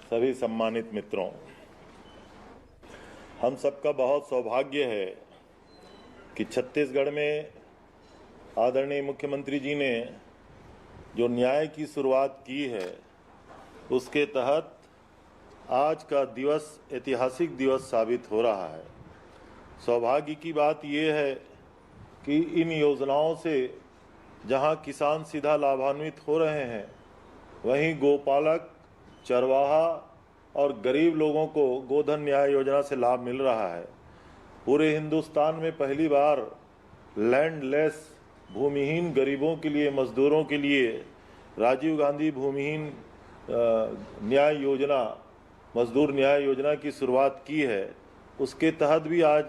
सभी सम्मानित मित्रों, हम सबका बहुत सौभाग्य है कि छत्तीसगढ़ में आदरणीय मुख्यमंत्री जी ने जो न्याय की शुरुआत की है, उसके तहत आज का दिवस ऐतिहासिक दिवस साबित हो रहा है। सौभाग्य की बात यह है कि इन योजनाओं से जहां किसान सीधा लाभान्वित हो रहे हैं, वहीं गोपालक, चरवाहा और गरीब लोगों को गोधन न्याय योजना से लाभ मिल रहा है। पूरे हिंदुस्तान में पहली बार लैंडलेस भूमिहीन गरीबों के लिए, मजदूरों के लिए राजीव गांधी भूमिहीन न्याय योजना, मजदूर न्याय योजना की शुरुआत की है। उसके तहत भी आज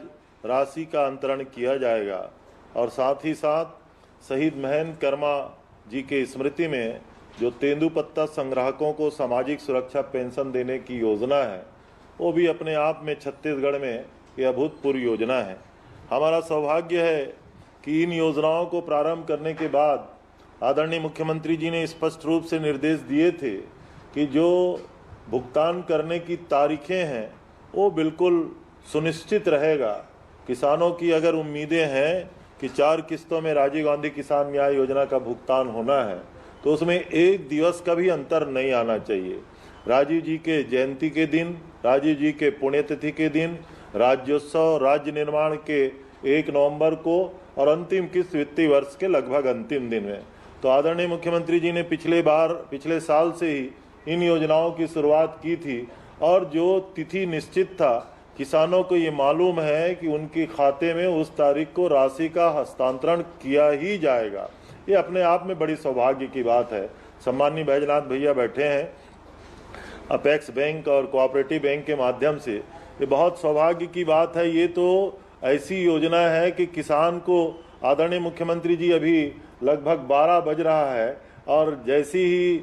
राशि का अंतरण किया जाएगा और साथ ही साथ शहीद महंत कर्मा जी के स्मृति में जो तेंदुपत्ता संग्राहकों को सामाजिक सुरक्षा पेंशन देने की योजना है, वो भी अपने आप में छत्तीसगढ़ में यह अभूतपूर्व योजना है। हमारा सौभाग्य है कि इन योजनाओं को प्रारंभ करने के बाद आदरणीय मुख्यमंत्री जी ने स्पष्ट रूप से निर्देश दिए थे कि जो भुगतान करने की तारीखें हैं वो बिल्कुल सुनिश्चित रहेगा। किसानों की अगर उम्मीदें हैं कि 4 किस्तों में राजीव गांधी किसान न्याय योजना का भुगतान होना है, तो उसमें एक दिवस का भी अंतर नहीं आना चाहिए। राजीव जी के जयंती के दिन, राजीव जी के पुण्यतिथि के दिन, राज्योत्सव, राज्य निर्माण के 1 नवंबर को और अंतिम किस्त वित्तीय वर्ष के लगभग अंतिम दिन में। तो आदरणीय मुख्यमंत्री जी ने पिछले साल से ही इन योजनाओं की शुरुआत की थी और जो तिथि निश्चित था, किसानों को ये मालूम है कि उनके खाते में उस तारीख को राशि का हस्तांतरण किया ही जाएगा। ये अपने आप में बड़ी सौभाग्य की बात है। सम्माननीय बैजनाथ भैया बैठे हैं, अपेक्स बैंक और कोऑपरेटिव बैंक के माध्यम से, ये बहुत सौभाग्य की बात है। ये तो ऐसी योजना है कि किसान को आदरणीय मुख्यमंत्री जी अभी लगभग 12 बज रहा है और जैसे ही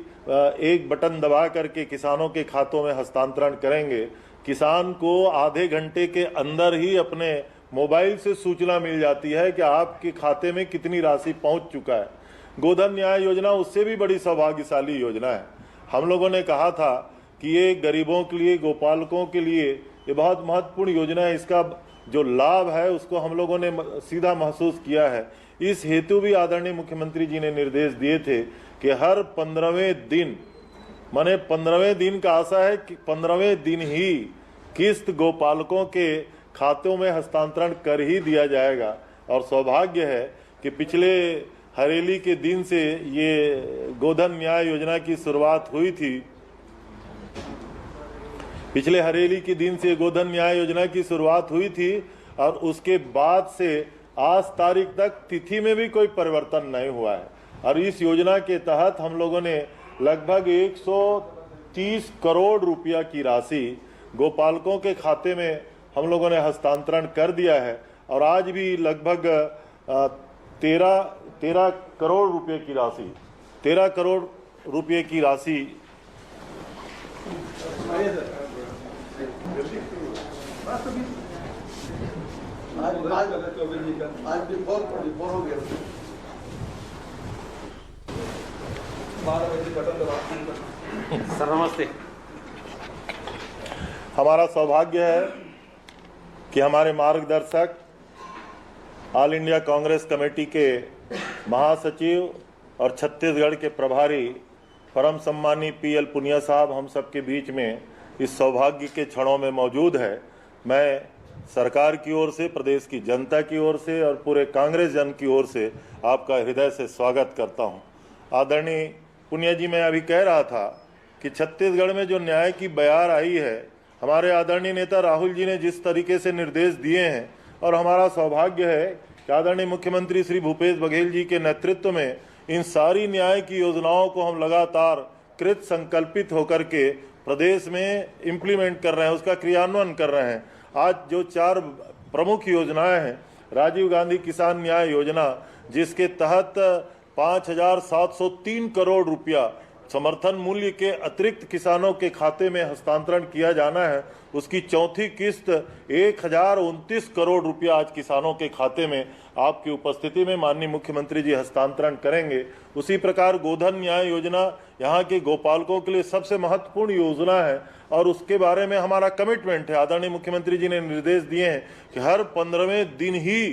एक बटन दबा करके किसानों के खातों में हस्तांतरण करेंगे, किसान को आधे घंटे के अंदर ही अपने मोबाइल से सूचना मिल जाती है कि आपके खाते में कितनी राशि पहुंच चुका है। गोधन न्याय योजना उससे भी बड़ी सौभाग्यशाली योजना है। हम लोगों ने कहा था कि ये गरीबों के लिए, गोपालकों के लिए ये बहुत महत्वपूर्ण योजना है। इसका जो लाभ है उसको हम लोगों ने सीधा महसूस किया है। इस हेतु भी आदरणीय मुख्यमंत्री जी ने निर्देश दिए थे कि हर 15वें दिन, माने 15वें दिन का आशा है कि 15वें दिन ही किस्त गोपालकों के खातों में हस्तांतरण कर ही दिया जाएगा। और सौभाग्य है कि पिछले हरेली के दिन से ये गोधन न्याय योजना की शुरुआत हुई थी। पिछले हरेली के दिन से गोधन न्याय योजना की शुरुआत हुई थी और उसके बाद से आज तारीख तक तिथि में भी कोई परिवर्तन नहीं हुआ है। और इस योजना के तहत हम लोगों ने लगभग 130 करोड़ रुपया की राशि गोपालकों के खाते में हम लोगों ने हस्तांतरण कर दिया है और आज भी लगभग 13 करोड़ रुपए की राशि 13 करोड़ रुपए की राशि आज बिफोर हो गया। सर नमस्ते। हमारा सौभाग्य है कि हमारे मार्गदर्शक, ऑल इंडिया कांग्रेस कमेटी के महासचिव और छत्तीसगढ़ के प्रभारी परम सम्मानी पीएल पुनिया साहब हम सबके बीच में इस सौभाग्य के क्षणों में मौजूद है। मैं सरकार की ओर से, प्रदेश की जनता की ओर से और पूरे कांग्रेस जन की ओर से आपका हृदय से स्वागत करता हूं। आदरणीय पुनिया जी, मैं अभी कह रहा था कि छत्तीसगढ़ में जो न्याय की बयार आई है, हमारे आदरणीय नेता राहुल जी ने जिस तरीके से निर्देश दिए हैं, और हमारा सौभाग्य है कि आदरणीय मुख्यमंत्री श्री भूपेश बघेल जी के नेतृत्व में इन सारी न्याय की योजनाओं को हम लगातार कृत संकल्पित होकर के प्रदेश में इम्प्लीमेंट कर रहे हैं, उसका क्रियान्वयन कर रहे हैं। आज जो 4 प्रमुख योजनाएं हैं, राजीव गांधी किसान न्याय योजना, जिसके तहत 5,703 करोड़ रुपया समर्थन मूल्य के अतिरिक्त किसानों के खाते में हस्तांतरण किया जाना है, उसकी चौथी किस्त 1029 करोड़ रुपया आज किसानों के खाते में आपकी उपस्थिति में माननीय मुख्यमंत्री जी हस्तांतरण करेंगे। उसी प्रकार गोधन न्याय योजना यहाँ के गोपालकों के लिए सबसे महत्वपूर्ण योजना है और उसके बारे में हमारा कमिटमेंट है। आदरणीय मुख्यमंत्री जी ने निर्देश दिए हैं कि हर 15वें दिन ही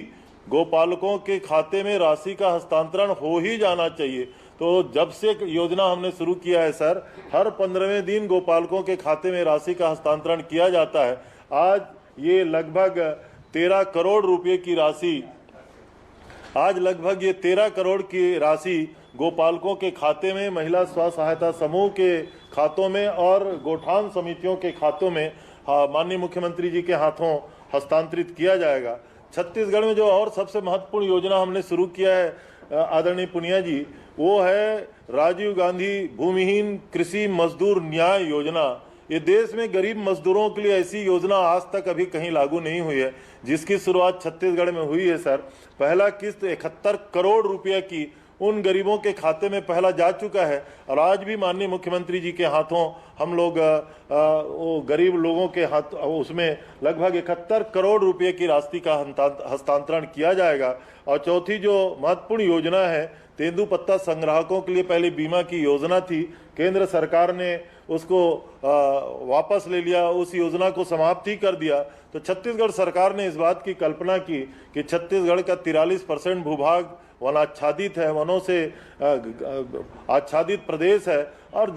गोपालकों के खाते में राशि का हस्तांतरण हो ही जाना चाहिए। तो जब से योजना हमने शुरू किया है सर, हर 15वें दिन गोपालकों के खाते में राशि का हस्तांतरण किया जाता है। आज ये लगभग 13 करोड़ रुपए की राशि, आज लगभग ये 13 करोड़ की राशि गोपालकों के खाते में, महिला स्व सहायता समूह के खातों में और गोठान समितियों के खातों में माननीय मुख्यमंत्री जी के हाथों हस्तांतरित किया जाएगा। छत्तीसगढ़ में जो और सबसे महत्वपूर्ण योजना हमने शुरू किया है आदरणीय पुनिया जी, वो है राजीव गांधी भूमिहीन कृषि मजदूर न्याय योजना। ये देश में गरीब मजदूरों के लिए ऐसी योजना आज तक अभी कहीं लागू नहीं हुई है, जिसकी शुरुआत छत्तीसगढ़ में हुई है सर। पहला किस्त 71 करोड़ रुपए की उन गरीबों के खाते में पहला जा चुका है और आज भी माननीय मुख्यमंत्री जी के हाथों हम लोग वो गरीब लोगों के हाथ उसमें लगभग 71 करोड़ रुपए की राशि का हस्तांतरण किया जाएगा। और चौथी जो महत्वपूर्ण योजना है, तेंदुपत्ता संग्राहकों के लिए पहले बीमा की योजना थी, केंद्र सरकार ने उसको वापस ले लिया, उस योजना को समाप्त ही कर दिया। तो छत्तीसगढ़ सरकार ने इस बात की कल्पना की कि छत्तीसगढ़ का 43% भूभाग वनाच्छादित है, वनों से आच्छादित प्रदेश है और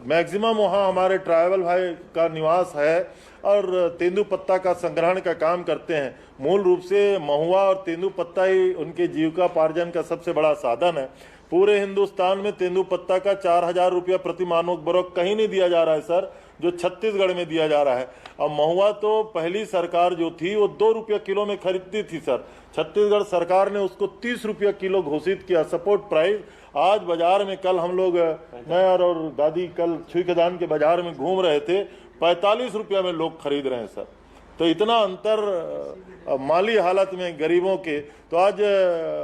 मैक्सिमम वहाँ हमारे ट्राइबल भाई का निवास है और तेंदुपत्ता का संग्रहण का काम करते हैं। मूल रूप से महुआ और तेंदुपत्ता ही उनके जीविकापार्जन का सबसे बड़ा साधन है। पूरे हिंदुस्तान में तेंदुपत्ता का 4000 रुपया प्रति मानक बरख कहीं नहीं दिया जा रहा है सर, जो छत्तीसगढ़ में दिया जा रहा है। और महुआ तो पहली सरकार जो थी वो 2 रुपया किलो में खरीदती थी सर, छत्तीसगढ़ सरकार ने उसको 30 रुपया किलो घोषित किया सपोर्ट प्राइस। आज बाजार में कल हम लोग, मैं और दादी कल छुईखदान के बाजार में घूम रहे थे, 45 रुपया में लोग खरीद रहे हैं सर। तो इतना अंतर माली हालत में गरीबों के। तो आज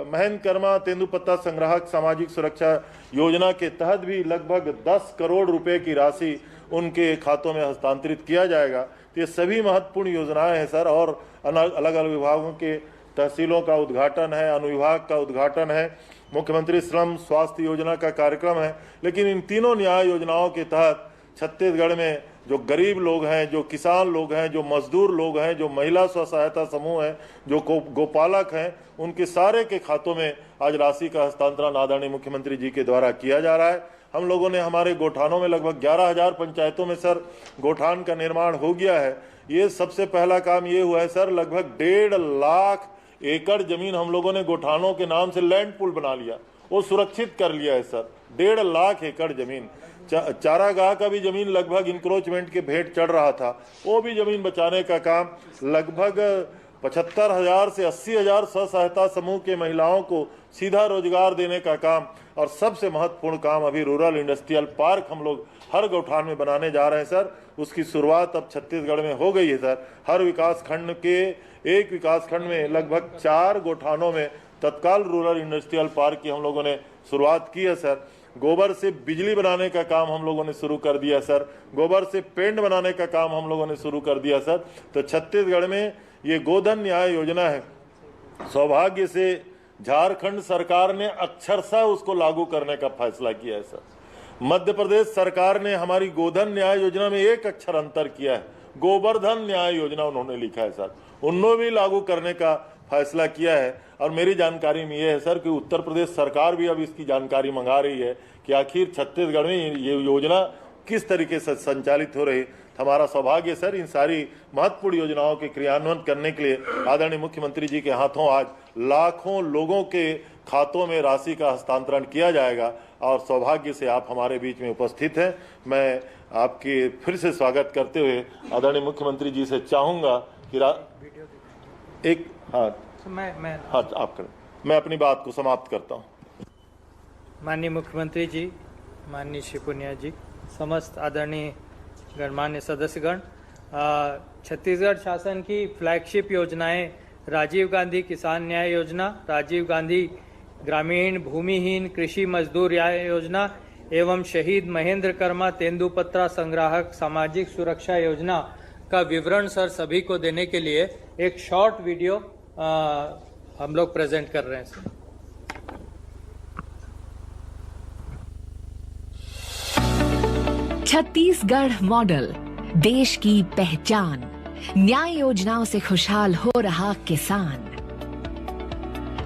महेंद्र कर्मा तेंदुपत्ता संग्राहक सामाजिक सुरक्षा योजना के तहत भी लगभग 10 करोड़ रुपए की राशि उनके खातों में हस्तांतरित किया जाएगा। तो ये सभी महत्वपूर्ण योजनाएं हैं सर और अलग अलग विभागों के तहसीलों का उद्घाटन है, अनुविभाग का उद्घाटन है, मुख्यमंत्री श्रम स्वास्थ्य योजना का कार्यक्रम है। लेकिन इन तीनों न्याय योजनाओं के तहत छत्तीसगढ़ में जो गरीब लोग हैं, जो किसान लोग हैं, जो मजदूर लोग हैं, जो महिला स्व सहायता समूह हैं, जो गोपालक हैं, उनके सारे के खातों में आज राशि का हस्तांतरण आदरणीय मुख्यमंत्री जी के द्वारा किया जा रहा है। हम लोगों ने हमारे गोठानों में लगभग 11,000 पंचायतों में सर गोठान का निर्माण हो गया है। ये सबसे पहला काम ये हुआ है सर, लगभग 1.5 लाख एकड़ जमीन हम लोगों ने गोठानों के नाम से लैंड पूल बना लिया, वो सुरक्षित कर लिया है सर। 1.5 लाख एकड़ जमीन, चारागाह का भी जमीन लगभग इंक्रोचमेंट के भेंट चढ़ रहा था, वो भी जमीन बचाने का काम लगभग 75,000 से 80,000 स्व सहायता समूह के महिलाओं को सीधा रोजगार देने का काम। और सबसे महत्वपूर्ण काम अभी रूरल इंडस्ट्रियल पार्क हम लोग हर गौठान में बनाने जा रहे हैं सर। उसकी शुरुआत अब छत्तीसगढ़ में हो गई है सर। हर विकास खंड के एक विकास खंड में लगभग 4 गौठानों में तत्काल रूरल इंडस्ट्रियल पार्क की हम लोगों ने शुरुआत की है सर। गोबर से बिजली बनाने का काम हम लोगों ने शुरू कर दिया सर, गोबर से पेंट बनाने का काम हम लोगों ने शुरू कर दिया सर। तो छत्तीसगढ़ में ये गोधन न्याय योजना है, सौभाग्य से झारखंड सरकार ने अक्षरशः उसको लागू करने का फैसला किया है सर। मध्य प्रदेश सरकार ने हमारी गोधन न्याय योजना में एक अक्षर अंतर किया है, गोवर्धन न्याय योजना उन्होंने लिखा है सर, उन्होंने भी लागू करने का फैसला किया है। और मेरी जानकारी में ये है सर कि उत्तर प्रदेश सरकार भी अब इसकी जानकारी मंगा रही है कि आखिर छत्तीसगढ़ में ये योजना किस तरीके से संचालित हो रही है। हमारा सौभाग्य सर, इन सारी महत्वपूर्ण योजनाओं के क्रियान्वयन करने के लिए आदरणीय मुख्यमंत्री जी के हाथों आज लाखों लोगों के खातों में राशि का हस्तांतरण किया जाएगा। और सौभाग्य से आप हमारे बीच में उपस्थित हैं। मैं आपके फिर से स्वागत करते हुए आदरणीय मुख्यमंत्री जी से चाहूँगा कि आप करें, मैं अपनी बात को समाप्त करता हूँ। माननीय मुख्यमंत्री जी, माननीय श्री पुनिया जी, समस्त आदरणीय गणमान्य सदस्यगण, छत्तीसगढ़ शासन की फ्लैगशिप योजनाएं राजीव गांधी किसान न्याय योजना, राजीव गांधी ग्रामीण भूमिहीन कृषि मजदूर न्याय योजना एवं शहीद महेंद्र कर्मा तेंदुपत्ता संग्राहक सामाजिक सुरक्षा योजना का विवरण सर सभी को देने के लिए एक शॉर्ट वीडियो हम लोग प्रेजेंट कर रहे हैं सर। छत्तीसगढ़ मॉडल, देश की पहचान, न्याय योजनाओं से खुशहाल हो रहा किसान।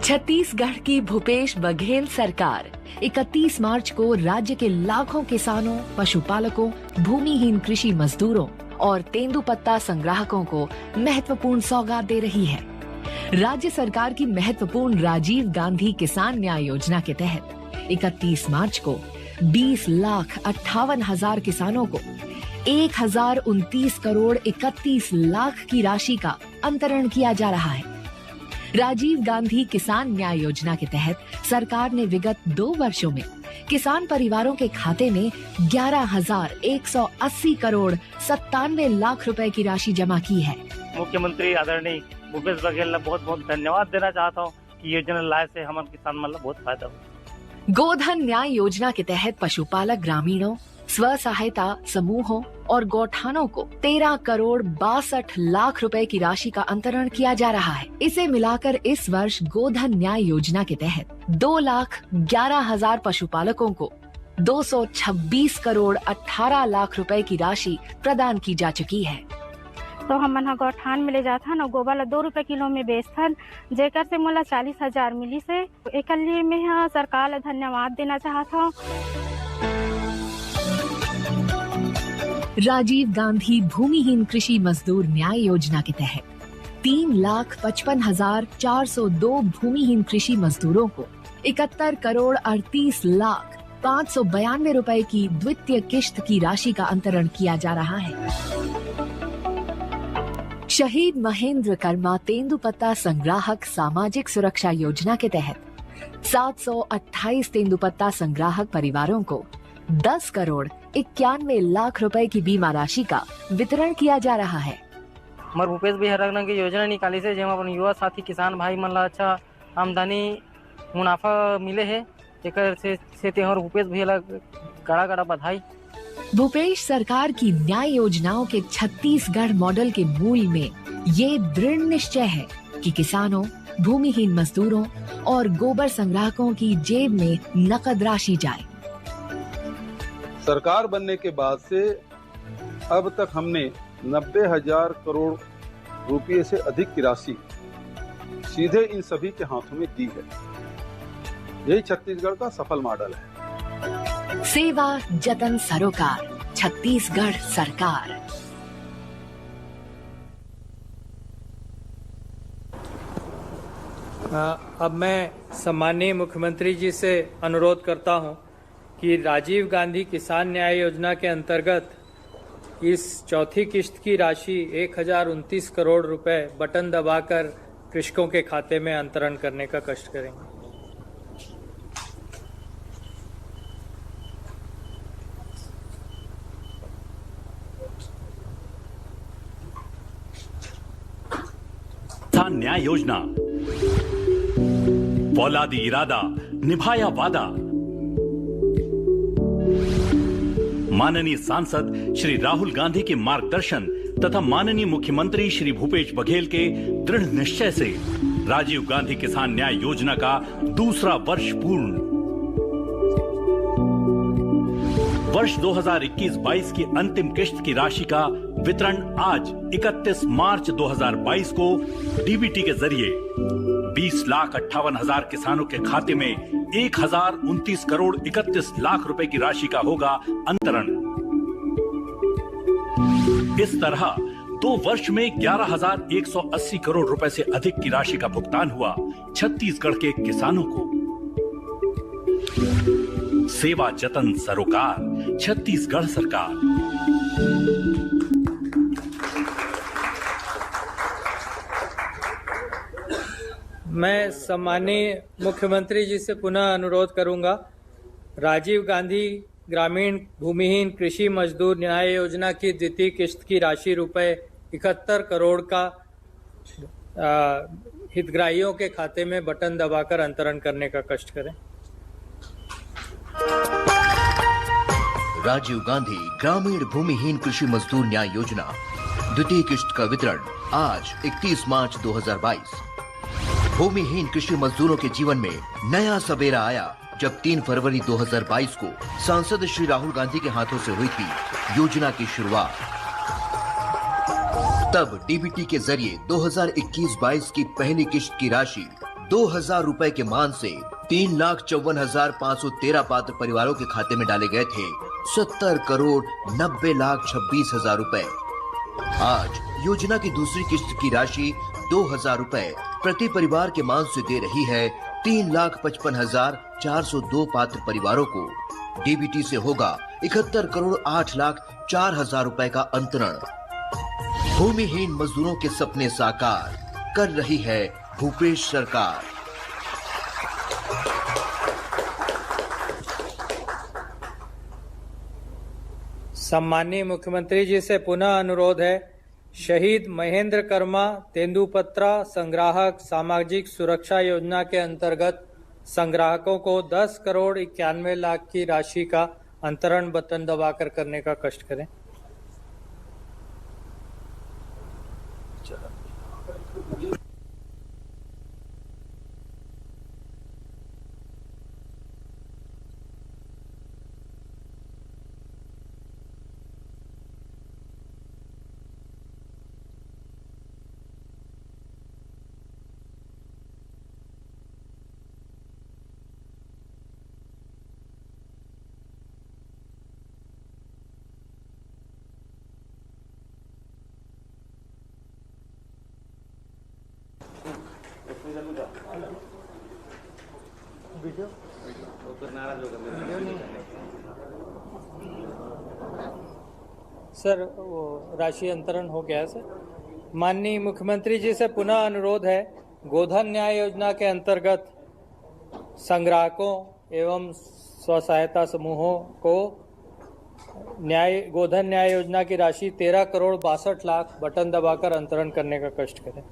छत्तीसगढ़ की भूपेश बघेल सरकार 31 मार्च को राज्य के लाखों किसानों, पशुपालकों, भूमिहीन कृषि मजदूरों और तेंदुपत्ता संग्राहकों को महत्वपूर्ण सौगात दे रही है। राज्य सरकार की महत्वपूर्ण राजीव गांधी किसान न्याय योजना के तहत 31 मार्च को 20,58,000 किसानों को 1,029 करोड़ 31 लाख की राशि का अंतरण किया जा रहा है। राजीव गांधी किसान न्याय योजना के तहत सरकार ने विगत 2 वर्षों में किसान परिवारों के खाते में 11,180 करोड़ 97 लाख रुपए की राशि जमा की है। मुख्यमंत्री आदरणीय भूपेश बघेल ने बहुत बहुत धन्यवाद देना चाहता हूँ कि योजना लाए से हमारे किसान मतलब बहुत फायदा हुआ। गोधन न्याय योजना के तहत पशुपालक ग्रामीणों, स्व सहायता समूहों और गौठानों को 13 करोड़ 62 लाख रुपए की राशि का अंतरण किया जा रहा है। इसे मिलाकर इस वर्ष गोधन न्याय योजना के तहत 2,11,000 पशुपालकों को 226 करोड़ 18 लाख रुपए की राशि प्रदान की जा चुकी है। तो हमन ह गौठान में ले जाथन और गोबर ला 2 रुपए किलो में बेचथन, जेकर से मोला 40,000 मिली से। एक लिए मैं सरकार ला धन्यवाद देना चाहत हूँ। राजीव गांधी भूमिहीन कृषि मजदूर न्याय योजना के तहत 3,55,402 भूमिहीन कृषि मजदूरों को 71 करोड़ 38 लाख 592 रुपए की द्वितीय किश्त की राशि का अंतरण किया जा रहा है। शहीद महेंद्र कर्मा तेंदुपत्ता संग्राहक सामाजिक सुरक्षा योजना के तहत 728 तेंदुपत्ता संग्राहक परिवारों को 10 करोड़ 91 लाख रुपए की बीमा राशि का वितरण किया जा रहा है। हमारे भूपेश भाई हर रंग की योजना निकाली से जेमा अपन युवा साथी किसान भाई मन ला अच्छा आमदनी मुनाफा मिले है। एकर से ते और भूपेश भैया ला गड़ा गड़ा बधाई। भूपेश सरकार की न्याय योजनाओं के छत्तीसगढ़ मॉडल के मूल में ये दृढ़ निश्चय है कि किसानों, भूमिहीन मजदूरों और गोबर संग्राहकों की जेब में नकद राशि जाए। सरकार बनने के बाद से अब तक हमने 90,000 करोड़ रुपए से अधिक की राशि सीधे इन सभी के हाथों में दी है। यही छत्तीसगढ़ का सफल मॉडल है। सेवा जतन सरोकार, छत्तीसगढ़ सरकार। अब मैं सम्माननीय मुख्यमंत्री जी से अनुरोध करता हूं कि राजीव गांधी किसान न्याय योजना के अंतर्गत इस चौथी किश्त की राशि 1,029 करोड़ रुपए बटन दबाकर कृषकों के खाते में अंतरण करने का कष्ट करेंगे। न्याय योजना, फौलादी इरादा निभाया वादा। माननीय सांसद श्री राहुल गांधी के मार्गदर्शन तथा माननीय मुख्यमंत्री श्री भूपेश बघेल के दृढ़ निश्चय से राजीव गांधी किसान न्याय योजना का दूसरा वर्ष पूर्ण। वर्ष 2021-22 की अंतिम किश्त की राशि का वितरण आज 31 मार्च 2022 को डीबीटी के जरिए 20,58,000 किसानों के खाते में 1,029 करोड़ 31 लाख रुपए की राशि का होगा अंतरण। इस तरह 2 वर्ष में 11,180 करोड़ रुपए से अधिक की राशि का भुगतान हुआ छत्तीसगढ़ के किसानों को। सेवा जतन सरोकार, छत्तीसगढ़ सरकार। मैं सम्माननीय मुख्यमंत्री जी से पुनः अनुरोध करूंगा, राजीव गांधी ग्रामीण भूमिहीन कृषि मजदूर न्याय योजना की द्वितीय किश्त की राशि रुपए 71 करोड़ का हितग्राहियों के खाते में बटन दबाकर अंतरण करने का कष्ट करें। राजीव गांधी ग्रामीण भूमिहीन कृषि मजदूर न्याय योजना द्वितीय किश्त का वितरण आज 31 मार्च 2022। भूमिहीन कृषि मजदूरों के जीवन में नया सवेरा आया जब 3 फरवरी 2022 को सांसद श्री राहुल गांधी के हाथों से हुई थी योजना की शुरुआत। तब डीबीटी के जरिए 2021-22 की पहली किश्त की राशि 2,000 रुपए के मान से 3,54,513 पात्र परिवारों के खाते में डाले गए थे 70,90,26,000 रुपए। आज योजना की दूसरी किश्त की राशि 2,000 रुपए प्रति परिवार के मान से दे रही है 3,55,402 पात्र परिवारों को। डीबीटी से होगा 71,08,04,000 रुपए का अंतरण। भूमिहीन मजदूरों के सपने साकार कर रही है भूपेश सरकार। सम्माननीय मुख्यमंत्री जी से पुनः अनुरोध है, शहीद महेंद्र कर्मा तेंदुपत्रा संग्राहक सामाजिक सुरक्षा योजना के अंतर्गत संग्राहकों को 10,91,00,000 की राशि का अंतरण बटन दबाकर करने का कष्ट करें। सर, वो राशि अंतरण हो गया है सर। माननीय मुख्यमंत्री जी से पुनः अनुरोध है, गोधन न्याय योजना के अंतर्गत संग्राहकों एवं स्व सहायता समूहों को गोधन न्याय योजना की राशि 13,62,00,000 बटन दबाकर अंतरण करने का कष्ट करें।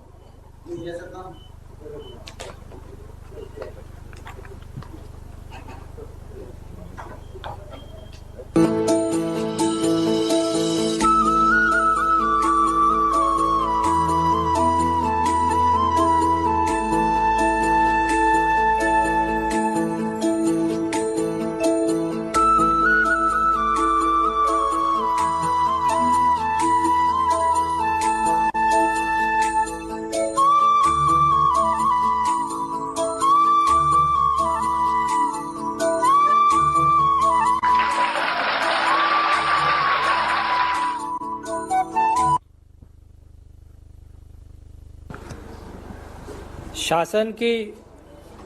शासन की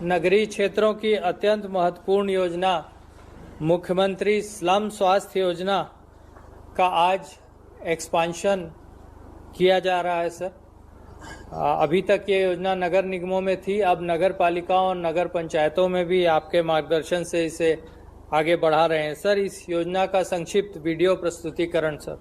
नगरीय क्षेत्रों की अत्यंत महत्वपूर्ण योजना मुख्यमंत्री स्लम स्वास्थ्य योजना का आज एक्सपांशन किया जा रहा है सर। अभी तक ये योजना नगर निगमों में थी, अब नगर पालिकाओं और नगर पंचायतों में भी आपके मार्गदर्शन से इसे आगे बढ़ा रहे हैं सर। इस योजना का संक्षिप्त वीडियो प्रस्तुतिकरण सर।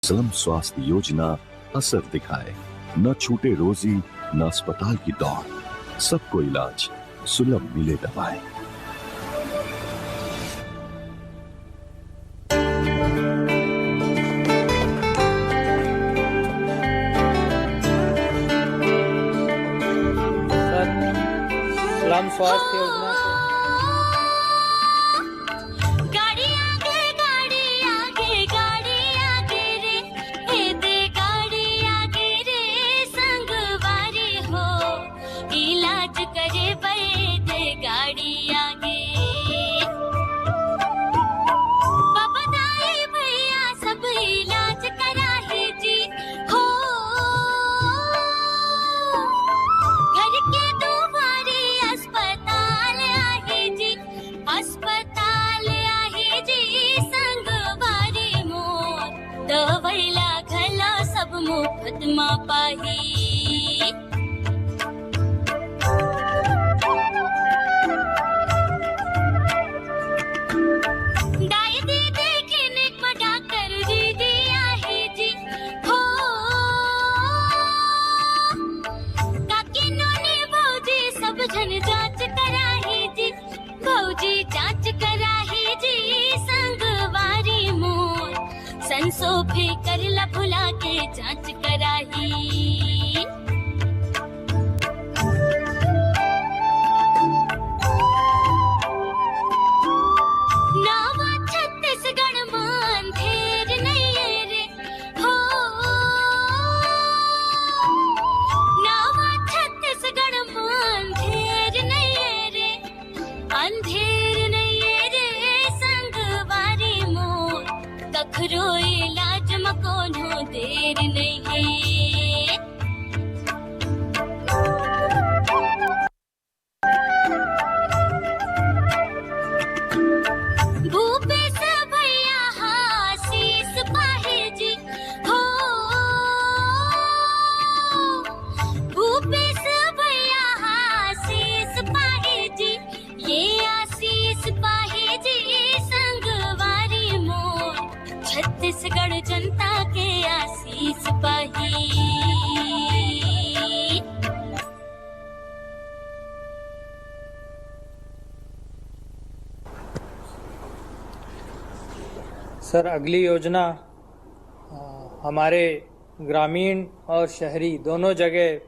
स्लम स्वास्थ्य योजना असर दिखाए, न छूटे रोजी न अस्पताल की दौड़, सबको इलाज सुलभ मिले दवाएं। स्लम स्वास्थ्य योजना मोफतमा पाही। दाई दीदी क्लिनिक में डॉक्टर दीदी आहे जी हो, काकी नोनी भौजी सब जन जांच कराही जी, भौजी जांच कराही जी, संगवारी मोर संसोफे करला भुला के जांच कराही। नावा छत्तीसगढ़ मान धेर नहीं रे हो, नावा छत्तीसगढ़ मान धेर नहीं रे, अंधेर नहीं रे, संगवारी मोर कखरो इलाज में कोनो देर नहीं है। भूपेश भैया आशीष पाहे जी हो, भूपेश भैया आशीष पाहे जी, ये आशीष पाहे जी, संगवारी मोर छत्तीसगढ़ जनता के आशीष पाही। सर, अगली योजना हमारे ग्रामीण और शहरी दोनों जगह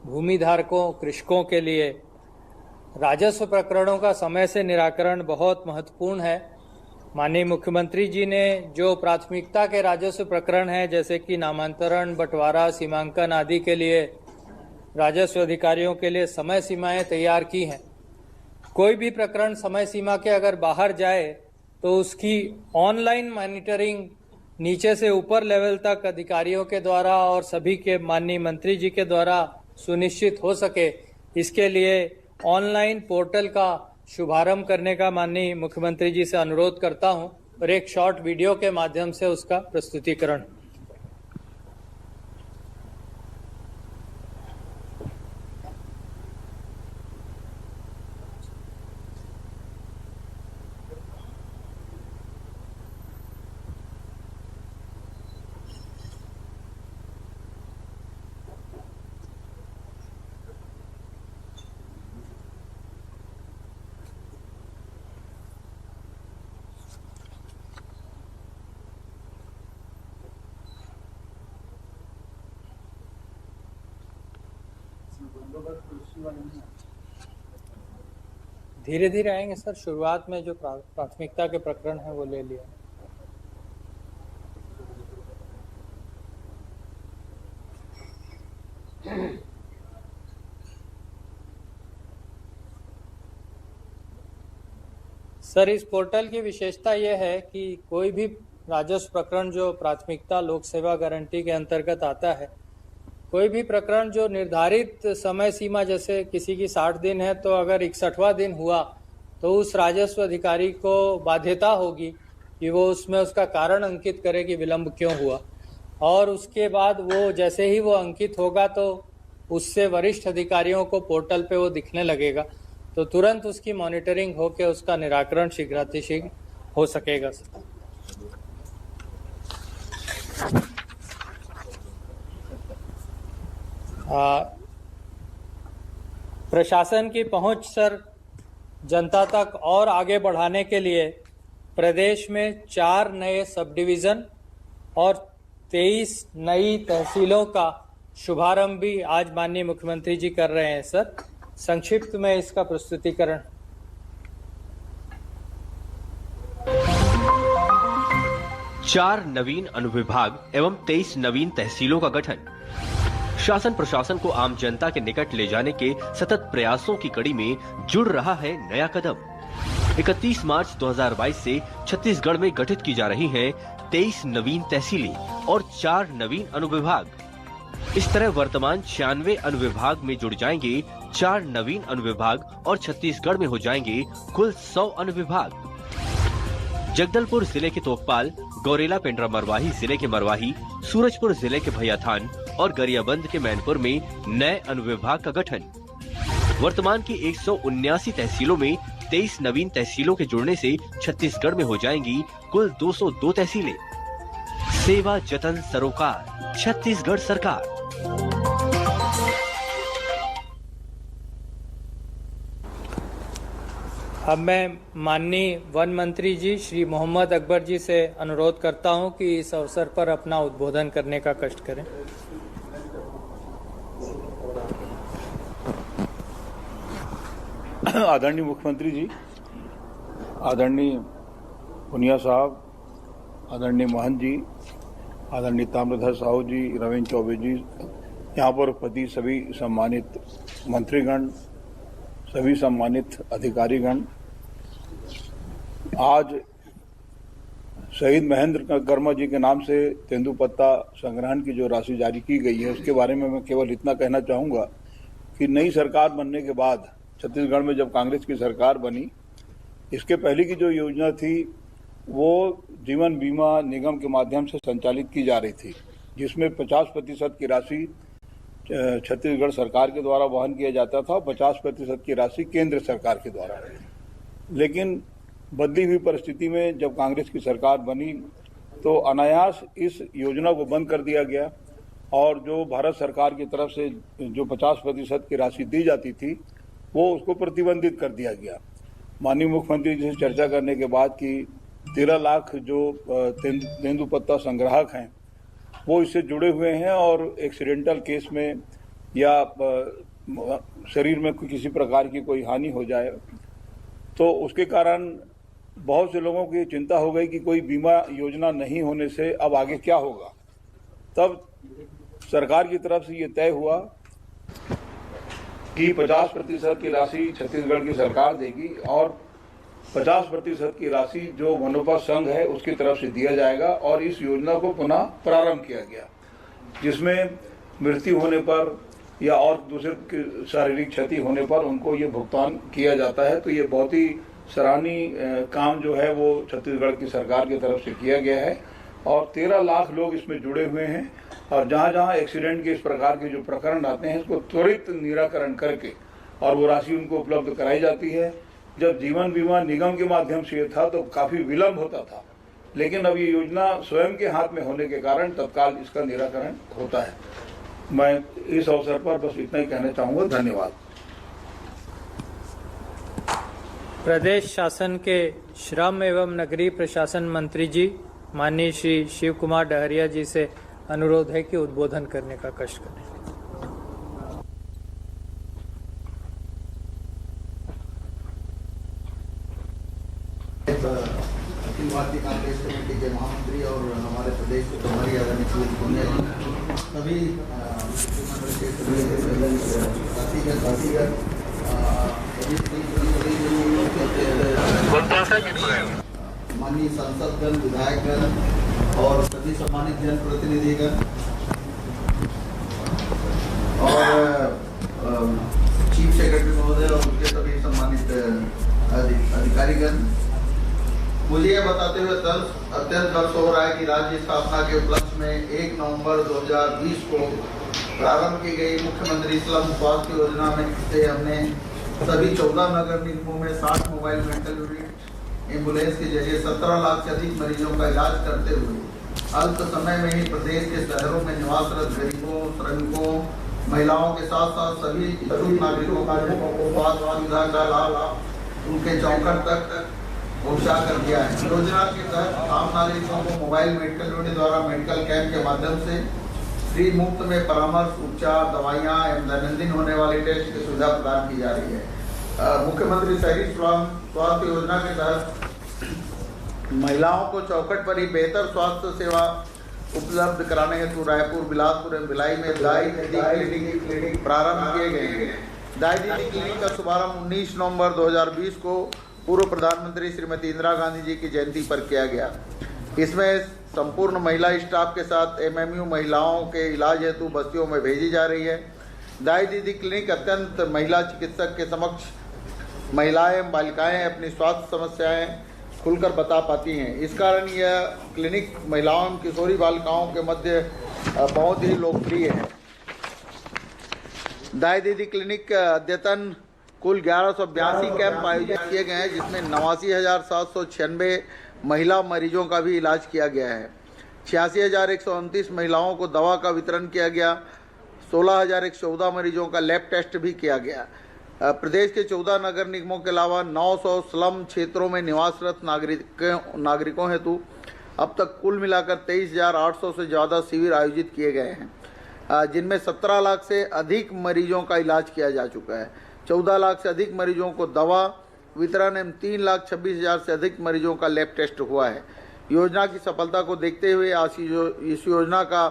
भूमि धारकों कृषकों के लिए राजस्व प्रकरणों का समय से निराकरण बहुत महत्वपूर्ण है। माननीय मुख्यमंत्री जी ने जो प्राथमिकता के राजस्व प्रकरण हैं, जैसे कि नामांतरण, बंटवारा, सीमांकन आदि के लिए राजस्व अधिकारियों के लिए समय सीमाएं तैयार की हैं। कोई भी प्रकरण समय सीमा के अगर बाहर जाए तो उसकी ऑनलाइन मॉनिटरिंग नीचे से ऊपर लेवल तक अधिकारियों के द्वारा और सभी के माननीय मंत्री जी के द्वारा सुनिश्चित हो सके, इसके लिए ऑनलाइन पोर्टल का शुभारंभ करने का माननीय मुख्यमंत्री जी से अनुरोध करता हूं और एक शॉर्ट वीडियो के माध्यम से उसका प्रस्तुतिकरण। धीरे धीरे आएंगे सर। शुरुआत में जो प्राथमिकता के प्रकरण है वो ले लिया। सर, इस पोर्टल की विशेषता यह है कि कोई भी राजस्व प्रकरण जो प्राथमिकता लोक सेवा गारंटी के अंतर्गत आता है, कोई भी प्रकरण जो निर्धारित समय सीमा, जैसे किसी की 60 दिन है तो अगर 61वां दिन हुआ तो उस राजस्व अधिकारी को बाध्यता होगी कि वो उसमें उसका कारण अंकित करे कि विलंब क्यों हुआ, और उसके बाद वो जैसे ही वो अंकित होगा तो उससे वरिष्ठ अधिकारियों को पोर्टल पे वो दिखने लगेगा, तो तुरंत उसकी मॉनिटरिंग होकर उसका निराकरण शीघ्रातिशीघ्र हो सकेगा। प्रशासन की पहुंच सर जनता तक और आगे बढ़ाने के लिए प्रदेश में 4 नए सब डिवीज़न और 23 नई तहसीलों का शुभारंभ भी आज माननीय मुख्यमंत्री जी कर रहे हैं। सर, संक्षिप्त में इसका प्रस्तुतिकरण। चार नवीन अनुविभाग एवं 23 नवीन तहसीलों का गठन शासन प्रशासन को आम जनता के निकट ले जाने के सतत प्रयासों की कड़ी में जुड़ रहा है नया कदम। 31 मार्च 2022 से छत्तीसगढ़ में गठित की जा रही हैं 23 नवीन तहसीलें और 4 नवीन अनुविभाग। इस तरह वर्तमान 96 अनुविभाग में जुड़ जाएंगे 4 नवीन अनुविभाग और छत्तीसगढ़ में हो जाएंगे कुल 100 अनुविभाग। जगदलपुर जिले के तोकपाल, गौरेला पेंड्रा मरवाही जिले के मरवाही, सूरजपुर जिले के भैयाथान और गरियाबंद के मैनपुर में नए अनुविभाग का गठन। वर्तमान की 179 तहसीलों में 23 नवीन तहसीलों के जुड़ने से छत्तीसगढ़ में हो जाएंगी कुल 202 तहसीलें। सेवा जतन सरोकार, छत्तीसगढ़ सरकार। अब मैं माननीय वन मंत्री जी श्री मोहम्मद अकबर जी से अनुरोध करता हूं कि इस अवसर पर अपना उद्बोधन करने का कष्ट करें। आदरणीय मुख्यमंत्री जी, आदरणीय पुनिया साहब, आदरणीय महंत जी, आदरणीय ताम्रध्वज साहू जी, रविंद्र चौबे जी, यहाँ पर उपस्थित सभी सम्मानित मंत्रीगण, सभी सम्मानित अधिकारीगण, आज शहीद महेंद्र कर्मा जी के नाम से तेंदुपत्ता संग्रहण की जो राशि जारी की गई है उसके बारे में मैं केवल इतना कहना चाहूँगा कि नई सरकार बनने के बाद छत्तीसगढ़ में जब कांग्रेस की सरकार बनी, इसके पहले की जो योजना थी वो जीवन बीमा निगम के माध्यम से संचालित की जा रही थी, जिसमें 50% की राशि छत्तीसगढ़ सरकार के द्वारा वहन किया जाता था, 50% की राशि केंद्र सरकार के द्वारा। लेकिन बदली हुई परिस्थिति में जब कांग्रेस की सरकार बनी तो अनायास इस योजना को बंद कर दिया गया और जो भारत सरकार की तरफ से जो 50% की राशि दी जाती थी वो उसको प्रतिबंधित कर दिया गया। माननीय मुख्यमंत्री जी से चर्चा करने के बाद कि 13 लाख जो तेंदुपत्ता संग्राहक हैं वो इससे जुड़े हुए हैं और एक्सीडेंटल केस में या शरीर में किसी प्रकार की कोई हानि हो जाए तो उसके कारण बहुत से लोगों की चिंता हो गई कि कोई बीमा योजना नहीं होने से अब आगे क्या होगा। तब सरकार की तरफ से ये तय हुआ कि 50% की राशि छत्तीसगढ़ की सरकार देगी और 50% की राशि जो वनोपज संघ है उसकी तरफ से दिया जाएगा और इस योजना को पुनः प्रारंभ किया गया, जिसमें मृत्यु होने पर या और दूसरे शारीरिक क्षति होने पर उनको ये भुगतान किया जाता है। तो ये बहुत ही सराहनीय काम जो है वो छत्तीसगढ़ की सरकार की तरफ से किया गया है और 13 लाख लोग इसमें जुड़े हुए हैं और जहाँ जहाँ एक्सीडेंट के इस प्रकार के जो प्रकरण आते हैं इसको त्वरित निराकरण करके और वो राशि उनको उपलब्ध कराई जाती है। जब जीवन बीमा निगम के माध्यम से ये था तो काफी विलंब होता था, लेकिन अब ये योजना स्वयं के हाथ में होने के कारण तत्काल इसका निराकरण होता है। मैं इस अवसर पर बस इतना ही कहना चाहूँगा। धन्यवाद। प्रदेश शासन के श्रम एवं नगरीय प्रशासन मंत्री जी माननीय श्री शिव कुमार डहरिया जी से अनुरोध है कि उद्बोधन करने का कष्ट करें। अखिल भारतीय कांग्रेस कमेटी के महामंत्री और हमारे प्रदेश के प्रभारी आदरणीय पुनिया जी, सभी माननीय सांसदगण, विधायकगण और सभी सम्मानित जनप्रतिनिधिगण और चीफ सेक्रेटरी महोदय और उनके सभी सम्मानित अधिकारीगण, मुझे यह बताते हुए अत्यंत गर्व हो रहा है कि राज्य स्थापना के उपलक्ष्य में 1 नवंबर 2020 को प्रारंभ की गई मुख्यमंत्री स्लम स्वास्थ्य योजना में से हमने सभी 14 नगर निगमों में 60 मोबाइल मेडिकल यूनिट एम्बुलेंस के जरिए 17 लाख से अधिक मरीजों का इलाज करते हुए अल्प समय में ही प्रदेश के शहरों में निवासरत गरीबों, श्रमिकों महिलाओं के साथ साथ सभी इच्छुक नागरिकों को स्वास्थ्य सुविधा का लाभ उनके चौखट तक पहुंचा कर दिया है। योजना के तहत आम नागरिकों को मोबाइल मेडिकल यूनिट द्वारा मेडिकल कैंप के माध्यम से फ्री मुफ्त में परामर्श, उपचार, दवाइयाँ एवं दैनंदिन होने वाले टेस्ट की सुविधा प्रदान की जा रही है। मुख्यमंत्री शहरी स्वास्थ्य योजना के तहत महिलाओं को चौखट पर ही बेहतर स्वास्थ्य सेवा उपलब्ध कराने हेतु रायपुर, बिलासपुर एवं भिलाई में दाई दीदी क्लिनिक प्रारंभ किए गए हैं। दाई दीदी क्लिनिक का शुभारंभ 19 नवंबर 2020 को पूर्व प्रधानमंत्री श्रीमती इंदिरा गांधी जी की जयंती पर किया गया। इसमें संपूर्ण महिला स्टाफ के साथ एमएमयू महिलाओं के इलाज हेतु बस्तियों में भेजी जा रही है। दाई दीदी क्लिनिक अत्यंत महिला चिकित्सक के समक्ष महिलाएं बालिकाएं अपनी स्वास्थ्य समस्याएं खुलकर बता पाती हैं। इस कारण यह क्लिनिक महिलाओं एवं किशोरी बालिकाओं के मध्य बहुत ही लोकप्रिय है। दाई दीदी क्लिनिक का अद्यतन कुल 1182 कैंप आयोजित किए गए हैं, जिसमें 89,796 महिला मरीजों का भी इलाज किया गया है। 86,129 महिलाओं को दवा का वितरण किया गया। 16,114 मरीजों का लैब टेस्ट भी किया गया। प्रदेश के 14 नगर निगमों के अलावा 900 स्लम क्षेत्रों में निवासरत नागरिकों हेतु अब तक कुल मिलाकर 23,800 से ज़्यादा शिविर आयोजित किए गए हैं, जिनमें 17 लाख से अधिक मरीजों का इलाज किया जा चुका है। 14 लाख से अधिक मरीजों को दवा वितरण एवं 3,26,000 से अधिक मरीजों का लैब टेस्ट हुआ है। योजना की सफलता को देखते हुए इस योजना का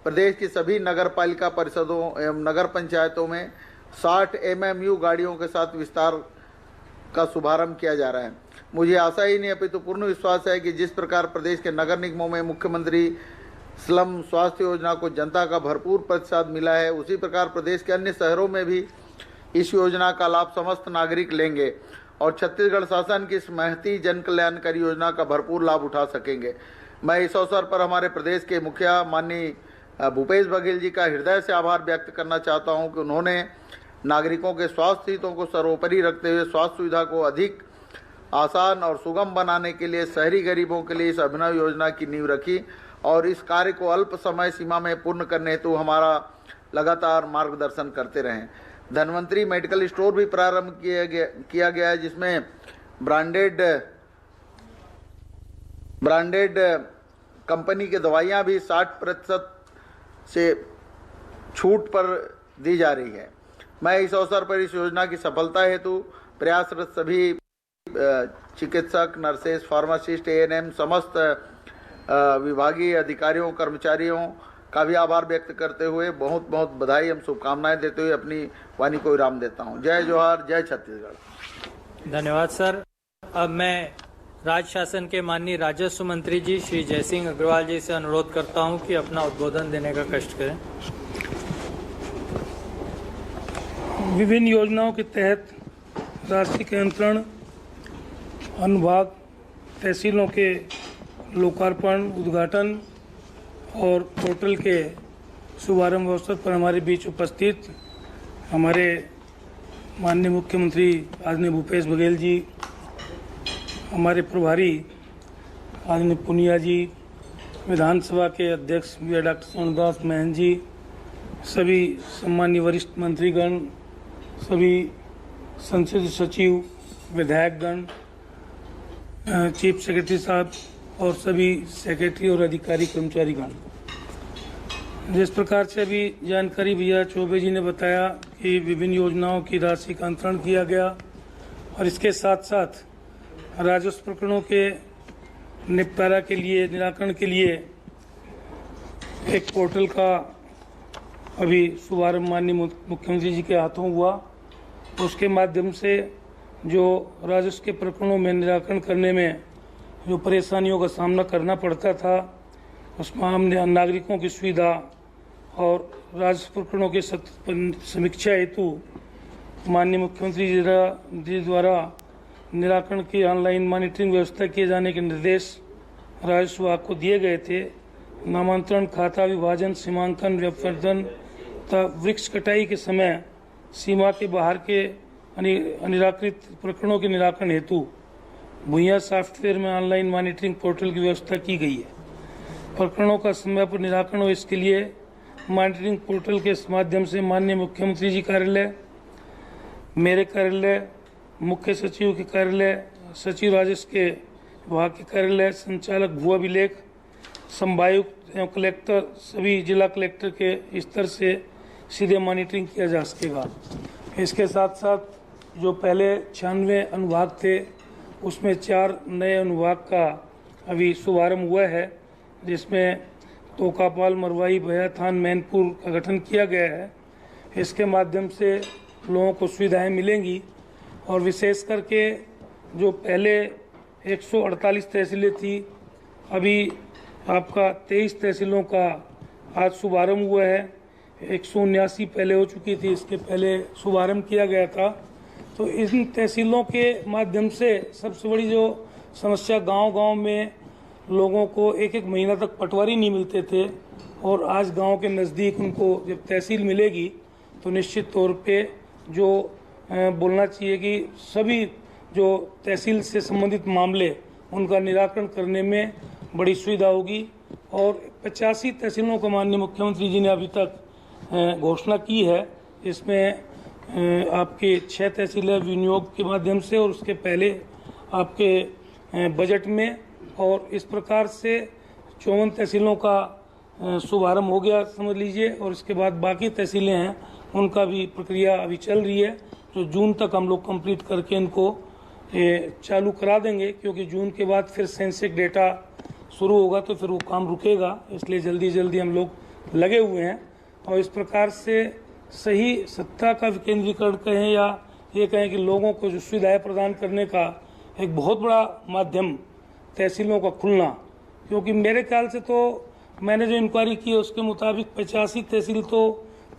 प्रदेश की सभी नगर पालिका परिषदों एवं नगर पंचायतों में 60 एमएमयू गाड़ियों के साथ विस्तार का शुभारंभ किया जा रहा है। मुझे आशा ही नहीं अपितु पूर्ण विश्वास है कि जिस प्रकार प्रदेश के नगर निगमों में मुख्यमंत्री स्लम स्वास्थ्य योजना को जनता का भरपूर प्रतिसाद मिला है, उसी प्रकार प्रदेश के अन्य शहरों में भी इस योजना का लाभ समस्त नागरिक लेंगे और छत्तीसगढ़ शासन की इस महती जन कल्याणकारी योजना का भरपूर लाभ उठा सकेंगे। मैं इस अवसर पर हमारे प्रदेश के मुखिया माननीय भूपेश बघेल जी का हृदय से आभार व्यक्त करना चाहता हूं कि उन्होंने नागरिकों के स्वास्थ्य हितों को सर्वोपरि रखते हुए स्वास्थ्य सुविधा को अधिक आसान और सुगम बनाने के लिए शहरी गरीबों के लिए इस अभिनव योजना की नींव रखी और इस कार्य को अल्प समय सीमा में पूर्ण करने हेतु हमारा लगातार मार्गदर्शन करते रहें। धन्वंतरी मेडिकल स्टोर भी प्रारंभ किया गया है, जिसमें ब्रांडेड कंपनी की दवाइयां भी 60% से छूट पर दी जा रही है। मैं इस अवसर पर इस योजना की सफलता हेतु प्रयासरत सभी चिकित्सक, नर्सेस, फार्मासिस्ट, एएनएम, समस्त विभागीय अधिकारियों, कर्मचारियों का भी आभार व्यक्त करते हुए बहुत बहुत बधाई एवं शुभकामनाएं देते हुए अपनी वाणी को विराम देता हूं। जय जोहार, जय छत्तीसगढ़। धन्यवाद सर। अब मैं राज्य शासन के माननीय राजस्व मंत्री जी श्री जयसिंह अग्रवाल जी से अनुरोध करता हूं कि अपना उद्बोधन देने का कष्ट करें। विभिन्न योजनाओं के तहत राशि के अंतरण, अनुभाग, तहसीलों के लोकार्पण, उद्घाटन और पोर्टल के शुभारंभ अवसर पर हमारे बीच उपस्थित हमारे माननीय मुख्यमंत्री आदरणीय भूपेश बघेल जी, हमारे प्रभारी आदरणीय पुनिया जी, विधानसभा के अध्यक्ष डॉक्टर सोनदास महन जी, सभी सम्मानीय वरिष्ठ मंत्रीगण, सभी संसदीय सचिव, विधायकगण, चीफ सेक्रेटरी साहब और सभी सेक्रेटरी और अधिकारी कर्मचारीगण, जिस प्रकार से अभी जानकारी भैया चौबे जी ने बताया कि विभिन्न योजनाओं की राशि का अंतरण किया गया और इसके साथ साथ राजस्व प्रकरणों के निपटारा के लिए, निराकरण के लिए एक पोर्टल का अभी शुभारंभ माननीय मुख्यमंत्री जी के हाथों हुआ। उसके माध्यम से जो राजस्व के प्रकरणों में निराकरण करने में जो परेशानियों का सामना करना पड़ता था, उसमें हमने नागरिकों की सुविधा और राजस्व प्रकरणों के समीक्षा हेतु माननीय मुख्यमंत्री जी द्वारा निराकरण की ऑनलाइन मॉनिटरिंग व्यवस्था किए जाने के निर्देश राजस्व विभाग को दिए गए थे। नामांतरण, खाता विभाजन, सीमांकन, व्यपवर्धन तथा वृक्ष कटाई के समय सीमा के बाहर के अनिराकृत प्रकरणों के निराकरण हेतु भूया सॉफ्टवेयर में ऑनलाइन मॉनिटरिंग पोर्टल की व्यवस्था की गई है। प्रकरणों का समय पर निराकरण हो, इसके लिए मॉनिटरिंग पोर्टल के माध्यम से माननीय मुख्यमंत्री जी कार्यालय, मेरे कार्यालय, मुख्य सचिव के कार्यालय, सचिव राजस्व के विभाग के कार्यालय, संचालक भू अभिलेख, संभायुक्त एवं कलेक्टर, सभी जिला कलेक्टर के स्तर से सीधे मॉनिटरिंग किया जा सकेगा। इसके साथ साथ जो पहले 96 अनुभाग थे उसमें 4 नए अनुभाग का अभी शुभारंभ हुआ है, जिसमें तोकापाल, मरवाई, भैयाथान, मैनपुर का गठन किया गया है। इसके माध्यम से लोगों को सुविधाएं मिलेंगी और विशेष करके जो पहले 148 तहसीलें थी, अभी आपका 23 तहसीलों का आज शुभारंभ हुआ है। 179 पहले हो चुकी थी, इसके पहले शुभारंभ किया गया था। तो इन तहसीलों के माध्यम से सबसे बड़ी जो समस्या, गांव-गांव में लोगों को एक महीना तक पटवारी नहीं मिलते थे, और आज गांव के नज़दीक उनको जब तहसील मिलेगी तो निश्चित तौर पे जो बोलना चाहिए कि सभी जो तहसील से संबंधित मामले उनका निराकरण करने में बड़ी सुविधा होगी। और 85 तहसीलों को माननीय मुख्यमंत्री जी ने अभी तक घोषणा की है। इसमें आपके 6 तहसीलें विनियोग के माध्यम से और उसके पहले आपके बजट में, और इस प्रकार से 54 तहसीलों का शुभारंभ हो गया समझ लीजिए। और इसके बाद बाकी तहसीलें हैं उनका भी प्रक्रिया अभी चल रही है, जो जून तक हम लोग कंप्लीट करके इनको चालू करा देंगे, क्योंकि जून के बाद फिर सेंसस डेटा शुरू होगा तो फिर वो काम रुकेगा। इसलिए जल्दी जल्दी हम लोग लगे हुए हैं। और इस प्रकार से सही सत्ता का विकेंद्रीकरण कहें या ये कहें कि लोगों को जो सुविधाएं प्रदान करने का एक बहुत बड़ा माध्यम तहसीलों का खुलना, क्योंकि मेरे ख्याल से तो मैंने जो इंक्वायरी की है उसके मुताबिक 85 तहसील तो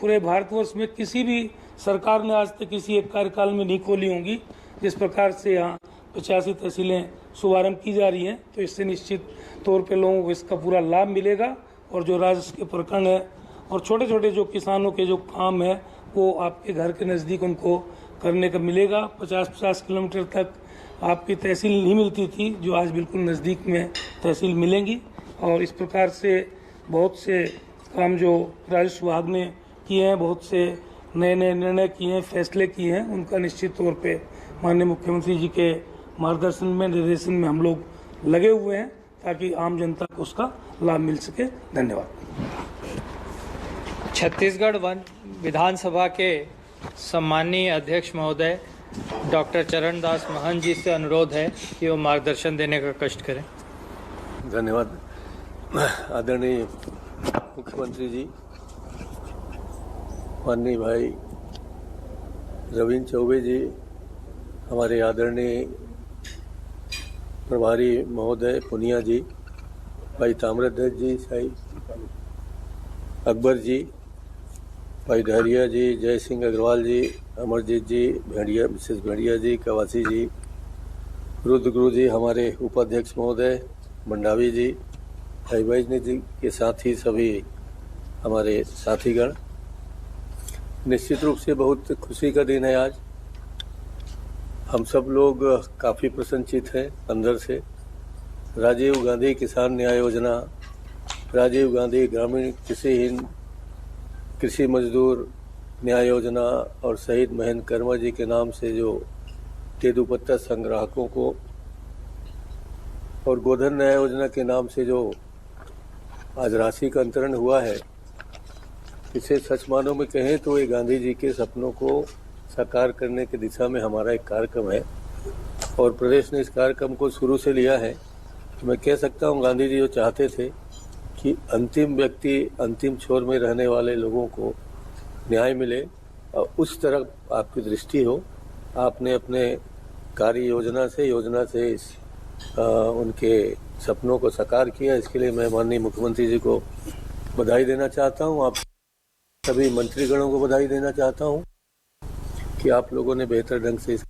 पूरे भारतवर्ष में किसी भी सरकार ने आज तक किसी एक कार्यकाल में नहीं खोली होंगी। जिस प्रकार से यहाँ 85 तहसीलें शुभारंभ की जा रही हैं, तो इससे निश्चित तौर पे लोगों को इसका पूरा लाभ मिलेगा। और जो राजस्व के प्रकरण है और छोटे छोटे जो किसानों के जो काम है वो आपके घर के नज़दीक उनको करने का मिलेगा। 50-50 किलोमीटर तक आपकी तहसील नहीं मिलती थी, जो आज बिल्कुल नज़दीक में तहसील मिलेंगी। और इस प्रकार से बहुत से काम जो राजस्व विभाग ने किए हैं, बहुत से नए नए निर्णय किए हैं, फैसले किए हैं, उनका निश्चित तौर पे माननीय मुख्यमंत्री जी के मार्गदर्शन में, निर्देशन में हम लोग लगे हुए हैं, ताकि आम जनता को उसका लाभ मिल सके। धन्यवाद। छत्तीसगढ़ विधानसभा के सम्मानीय अध्यक्ष महोदय डॉक्टर चरणदास महंत जी से अनुरोध है कि वो मार्गदर्शन देने का कष्ट करें। धन्यवाद। आदरणीय मुख्यमंत्री जी, माननीय भाई रविंद्र चौबे जी, हमारे आदरणीय प्रभारी महोदय पुनिया जी, भाई ताम्रध्वज जी, भाई अकबर जी, भाई धैर्या जी, जय सिंह अग्रवाल जी, अमरजीत जी, भेड़िया, मिसेस भेड़िया जी, कवासी जी, रुद्रगुरु जी, हमारे उपाध्यक्ष महोदय मंडावी जी, भाई वैजनी जी के साथ ही सभी हमारे साथीगण, निश्चित रूप से बहुत खुशी का दिन है आज। हम सब लोग काफ़ी प्रसन्नचित हैं अंदर से। राजीव गांधी किसान न्याय योजना, राजीव गांधी ग्रामीण कृषि मजदूर न्याय योजना और शहीद महेंद्र कर्मा जी के नाम से जो तेंदूपत्ता संग्राहकों को, और गोधन न्याय योजना के नाम से जो आज राशि का अंतरण हुआ है, इसे सच मानों में कहें तो ये गांधी जी के सपनों को साकार करने की दिशा में हमारा एक कार्यक्रम है। और प्रदेश ने इस कार्यक्रम को शुरू से लिया है। तो मैं कह सकता हूँ, गांधी जी जो चाहते थे कि अंतिम व्यक्ति, अंतिम छोर में रहने वाले लोगों को न्याय मिले, और उस तरफ आपकी दृष्टि हो। आपने अपने कार्य योजना से उनके सपनों को साकार किया। इसके लिए मैं माननीय मुख्यमंत्री जी को बधाई देना चाहता हूँ। आप सभी मंत्रीगणों को बधाई देना चाहता हूँ कि आप लोगों ने बेहतर ढंग से इस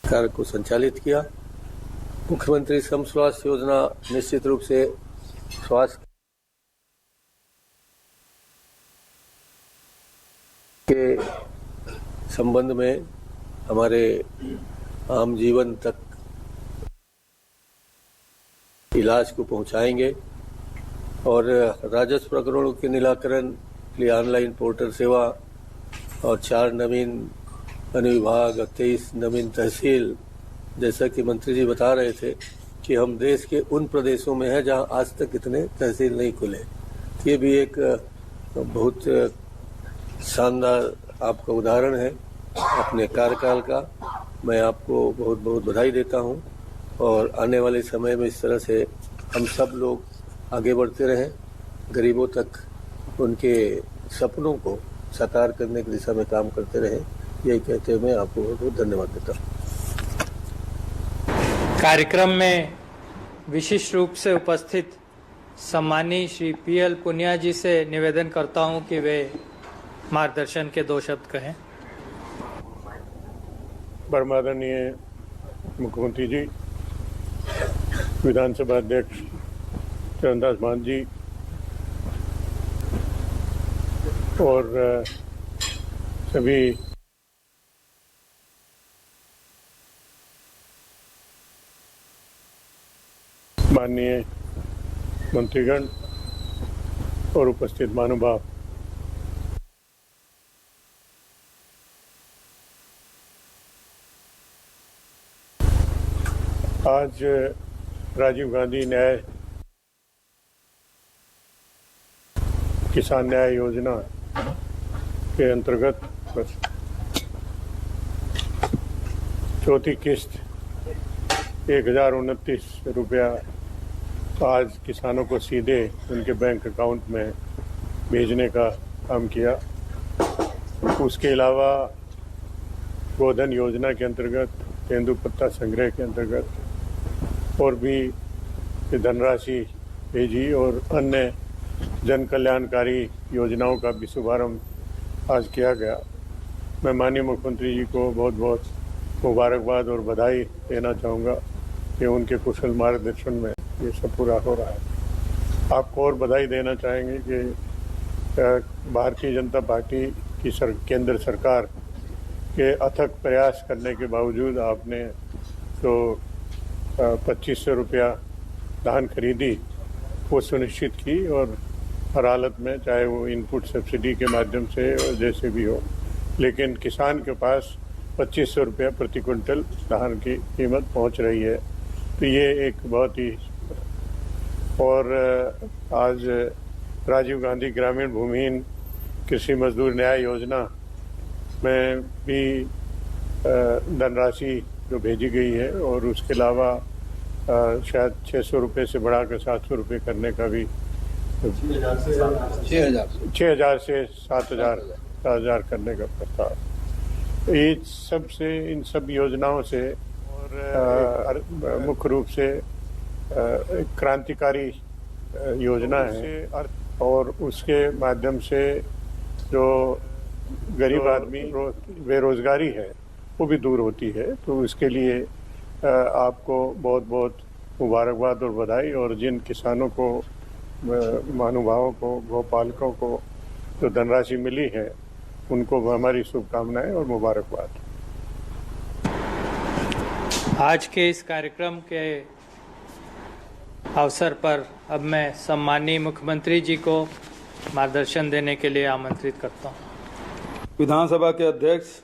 कार्य को संचालित किया। मुख्यमंत्री सम स्वास्थ्य योजना निश्चित रूप से स्वास्थ्य के संबंध में हमारे आम जीवन तक इलाज को पहुंचाएंगे। और राजस्व प्रकरणों के निराकरण के लिए ऑनलाइन पोर्टल सेवा और 4 नवीन अनुविभाग और 23 नवीन तहसील, जैसा कि मंत्री जी बता रहे थे कि हम देश के उन प्रदेशों में हैं जहां आज तक इतने तहसील नहीं खुले। ये भी एक बहुत शानदार आपका उदाहरण है अपने कार्यकाल का। मैं आपको बहुत बहुत बधाई देता हूं और आने वाले समय में इस तरह से हम सब लोग आगे बढ़ते रहें, गरीबों तक उनके सपनों को साकार करने की दिशा में काम करते रहें। यही कहते हुए मैं आपको बहुत बहुत धन्यवाद देता हूँ। कार्यक्रम में विशिष्ट रूप से उपस्थित सम्मानी श्री PL पुनिया जी से निवेदन करता हूं कि वे मार्गदर्शन के 2 शब्द कहें। परमादरणीय मुख्यमंत्री जी, विधानसभा अध्यक्ष चरणदास महंत जी और सभी माननीय मंत्रीगण और उपस्थित महानुभाव, आज राजीव गांधी न्याय किसान न्याय योजना के अंतर्गत चौथी किस्त 1029 रुपया आज किसानों को सीधे उनके बैंक अकाउंट में भेजने का काम किया। उसके अलावा गोधन योजना के अंतर्गत, तेंदुपत्ता संग्रह के अंतर्गत और भी धनराशि भेजी और अन्य जन कल्याणकारी योजनाओं का भी शुभारंभ आज किया गया। मैं माननीय मुख्यमंत्री जी को बहुत बहुत मुबारकबाद और बधाई देना चाहूँगा कि उनके कुशल मार्गदर्शन में ये सब पूरा हो रहा है। आपको और बधाई देना चाहेंगे कि भारतीय जनता पार्टी की केंद्र सरकार के अथक प्रयास करने के बावजूद आपने जो 2500 रुपया धान खरीदी वो सुनिश्चित की और हर हालत में, चाहे वो इनपुट सब्सिडी के माध्यम से और जैसे भी हो, लेकिन किसान के पास 2500 रुपया प्रति क्विंटल धान की कीमत पहुंच रही है। तो ये एक बहुत ही, और आज राजीव गांधी ग्रामीण भूमिहीन कृषि मजदूर न्याय योजना में भी धनराशि जो भेजी गई है और उसके अलावा शायद 600 रुपये से बढ़ाकर 700 रुपये करने का भी 6,000 से 7,000 करने का प्रस्ताव। ये सब से, इन सब योजनाओं से और मुख्य रूप से क्रांतिकारी योजना है और उसके माध्यम से जो गरीब आदमी बेरोजगारी है वो भी दूर होती है। तो इसके लिए आपको बहुत बहुत मुबारकबाद और बधाई, और जिन किसानों को, महानुभावों को, गौपालकों को जो धनराशि मिली है उनको हमारी शुभकामनाएं और मुबारकबाद। आज के इस कार्यक्रम के अवसर पर अब मैं सम्मानीय मुख्यमंत्री जी को मार्गदर्शन देने के लिए आमंत्रित करता हूँ। विधानसभा के अध्यक्ष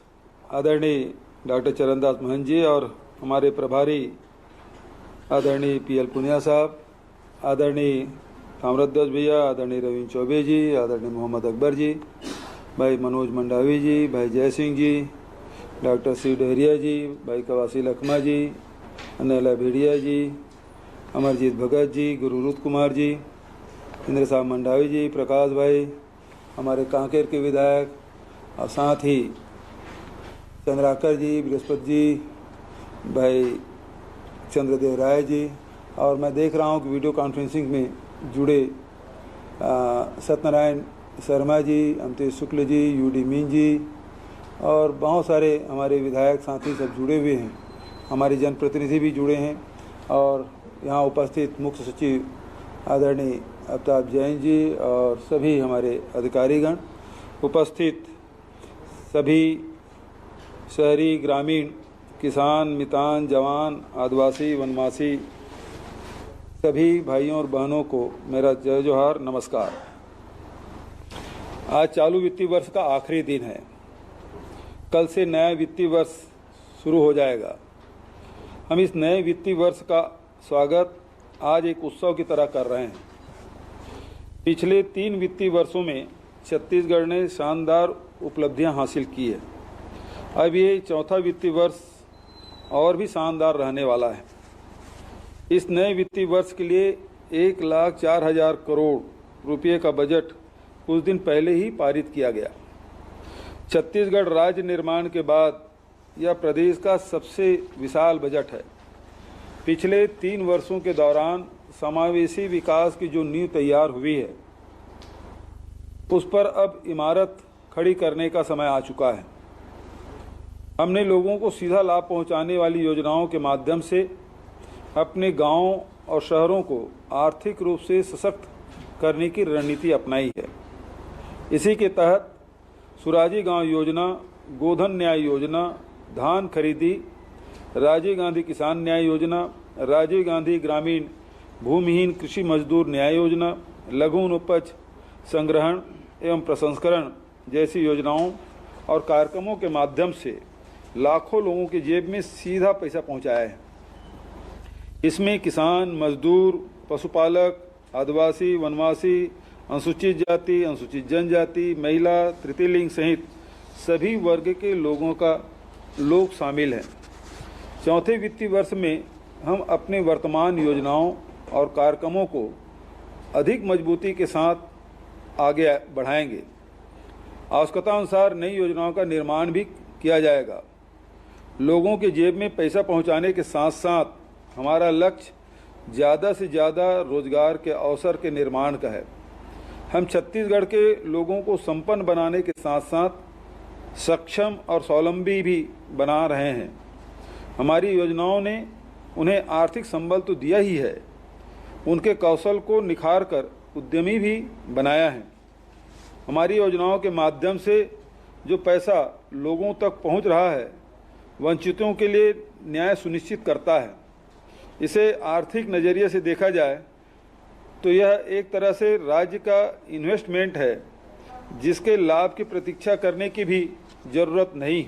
आदरणीय डॉक्टर चरणदास महंत जी और हमारे प्रभारी आदरणीय PL पुनिया साहब, आदरणीय ताम्रध्वज भैया, आदरणीय रविंद्र चौबे जी, आदरणीय मोहम्मद अकबर जी, भाई मनोज मंडावी जी, भाई जय सिंह जी, डॉक्टर सी डहरिया जी, भाई कवासी लखमा जी, अनिला भेड़िया जी, अमरजीत भगत जी, गुरुरुत कुमार जी, इंद्र साहब मंडावी जी, प्रकाश भाई, हमारे कांकेर के विधायक और साथ ही चंद्राकर जी, बृहस्पति जी, भाई चंद्रदेव राय जी, और मैं देख रहा हूँ कि वीडियो कॉन्फ्रेंसिंग में जुड़े सत्यनारायण शर्मा जी, अमतेश शुक्ल जी, UD मीन जी और बहुत सारे हमारे विधायक साथी सब जुड़े हुए हैं। हमारे जनप्रतिनिधि भी जुड़े हैं और यहाँ उपस्थित मुख्य सचिव आदरणीय अमिताभ जैन जी और सभी हमारे अधिकारीगण, उपस्थित सभी शहरी, ग्रामीण, किसान, मितान, जवान, आदिवासी, वनवासी सभी भाइयों और बहनों को मेरा जय जोहार, नमस्कार। आज चालू वित्तीय वर्ष का आखिरी दिन है। कल से नया वित्तीय वर्ष शुरू हो जाएगा। हम इस नए वित्तीय वर्ष का स्वागत आज एक उत्सव की तरह कर रहे हैं। पिछले 3 वित्तीय वर्षों में छत्तीसगढ़ ने शानदार उपलब्धियां हासिल की है। अब ये चौथा वित्तीय वर्ष और भी शानदार रहने वाला है। इस नए वित्तीय वर्ष के लिए 1,04,000 करोड़ रुपये का बजट कुछ दिन पहले ही पारित किया गया। छत्तीसगढ़ राज्य निर्माण के बाद यह प्रदेश का सबसे विशाल बजट है। पिछले 3 वर्षों के दौरान समावेशी विकास की जो नींव तैयार हुई है, उस पर अब इमारत खड़ी करने का समय आ चुका है। हमने लोगों को सीधा लाभ पहुंचाने वाली योजनाओं के माध्यम से अपने गांवों और शहरों को आर्थिक रूप से सशक्त करने की रणनीति अपनाई है। इसी के तहत सुराजी गांव योजना, गोधन न्याय योजना, धान खरीदी, राजीव गांधी किसान न्याय योजना, राजीव गांधी ग्रामीण भूमिहीन कृषि मजदूर न्याय योजना, लघु उपज संग्रहण एवं प्रसंस्करण जैसी योजनाओं और कार्यक्रमों के माध्यम से लाखों लोगों की जेब में सीधा पैसा पहुंचाया है। इसमें किसान, मजदूर, पशुपालक, आदिवासी, वनवासी, अनुसूचित जाति, अनुसूचित जनजाति, महिला, तृतीय लिंग सहित सभी वर्ग के लोग शामिल हैं। चौथे वित्तीय वर्ष में हम अपने वर्तमान योजनाओं और कार्यक्रमों को अधिक मजबूती के साथ आगे बढ़ाएंगे। आवश्यकता अनुसार नई योजनाओं का निर्माण भी किया जाएगा। लोगों के जेब में पैसा पहुंचाने के साथ साथ हमारा लक्ष्य ज़्यादा से ज़्यादा रोजगार के अवसर के निर्माण का है। हम छत्तीसगढ़ के लोगों को संपन्न बनाने के साथ साथ सक्षम और स्वावलंबी भी बना रहे हैं। हमारी योजनाओं ने उन्हें आर्थिक संबल तो दिया ही है, उनके कौशल को निखार कर उद्यमी भी बनाया है। हमारी योजनाओं के माध्यम से जो पैसा लोगों तक पहुंच रहा है, वंचितों के लिए न्याय सुनिश्चित करता है। इसे आर्थिक नज़रिए से देखा जाए तो यह एक तरह से राज्य का इन्वेस्टमेंट है, जिसके लाभ की प्रतीक्षा करने की भी जरूरत नहीं।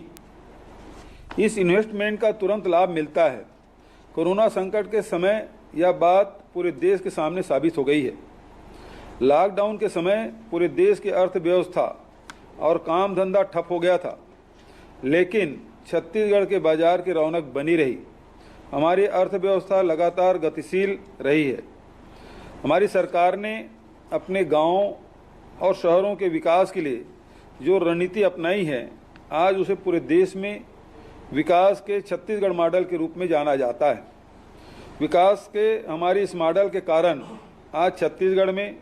इस इन्वेस्टमेंट का तुरंत लाभ मिलता है। कोरोना संकट के समय यह बात पूरे देश के सामने साबित हो गई है। लॉकडाउन के समय पूरे देश की अर्थव्यवस्था और काम धंधा ठप हो गया था, लेकिन छत्तीसगढ़ के बाजार की रौनक बनी रही। हमारी अर्थव्यवस्था लगातार गतिशील रही है। हमारी सरकार ने अपने गांवों और शहरों के विकास के लिए जो रणनीति अपनाई है, आज उसे पूरे देश में विकास के छत्तीसगढ़ मॉडल के रूप में जाना जाता है। विकास के हमारी इस मॉडल के कारण आज छत्तीसगढ़ में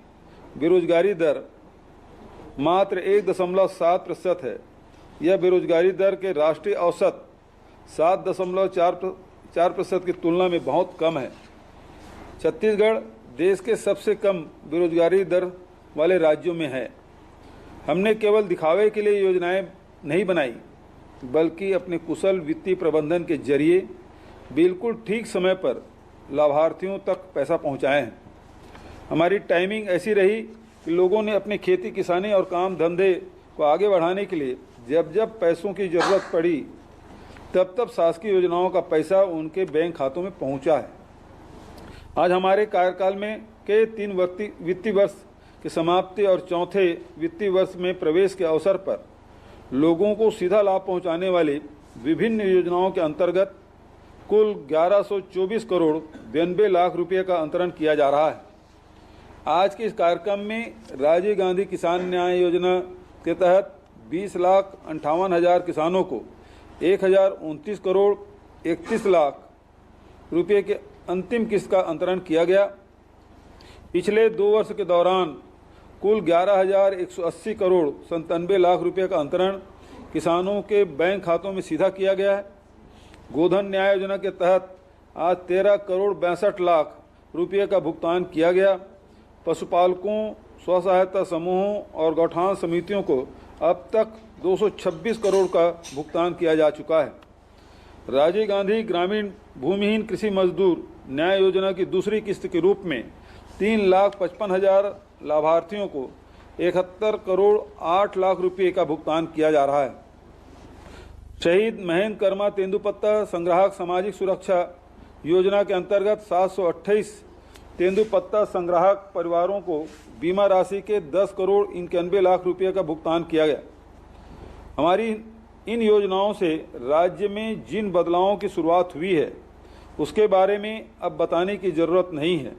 बेरोजगारी दर मात्र 1.7% है। यह बेरोजगारी दर के राष्ट्रीय औसत 7.4% की तुलना में बहुत कम है। छत्तीसगढ़ देश के सबसे कम बेरोजगारी दर वाले राज्यों में है। हमने केवल दिखावे के लिए योजनाएं नहीं बनाई, बल्कि अपने कुशल वित्तीय प्रबंधन के जरिए बिल्कुल ठीक समय पर लाभार्थियों तक पैसा पहुंचाए हैं। हमारी टाइमिंग ऐसी रही कि लोगों ने अपनी खेती किसानी और काम धंधे को आगे बढ़ाने के लिए जब जब पैसों की ज़रूरत पड़ी, तब तब शासकीय योजनाओं का पैसा उनके बैंक खातों में पहुंचा है। आज हमारे कार्यकाल में के 3 वित्तीय वर्ष की समाप्ति और चौथे वित्तीय वर्ष में प्रवेश के अवसर पर लोगों को सीधा लाभ पहुंचाने वाली विभिन्न योजनाओं के अंतर्गत कुल 1124 करोड़ 92 लाख रुपये का अंतरण किया जा रहा है। आज के इस कार्यक्रम में राजीव गांधी किसान न्याय योजना के तहत 20,58,000 किसानों को 1,029 करोड़ 31 लाख रुपये के अंतिम किस्त का अंतरण किया गया। पिछले 2 वर्ष के दौरान कुल 11,180 करोड़ 97 लाख रुपये का अंतरण किसानों के बैंक खातों में सीधा किया गया है। गोधन न्याय योजना के तहत आज 13 करोड़ 62 लाख रुपये का भुगतान किया गया। पशुपालकों, स्व सहायता समूहों और गौठान समितियों को अब तक 226 करोड़ का भुगतान किया जा चुका है। राजीव गांधी ग्रामीण भूमिहीन कृषि मजदूर न्याय योजना की दूसरी किस्त के रूप में 3,55,000 लाभार्थियों को 71 करोड़ 8 लाख रुपए का भुगतान किया जा रहा है। शहीद महेंद्र कर्मा तेंदुपत्ता संग्राहक सामाजिक सुरक्षा योजना के अंतर्गत 728 तेंदुपत्ता संग्राहक परिवारों को बीमा राशि के 10 करोड़ 91 लाख रुपए का भुगतान किया गया। हमारी इन योजनाओं से राज्य में जिन बदलावों की शुरुआत हुई है उसके बारे में अब बताने की जरूरत नहीं है,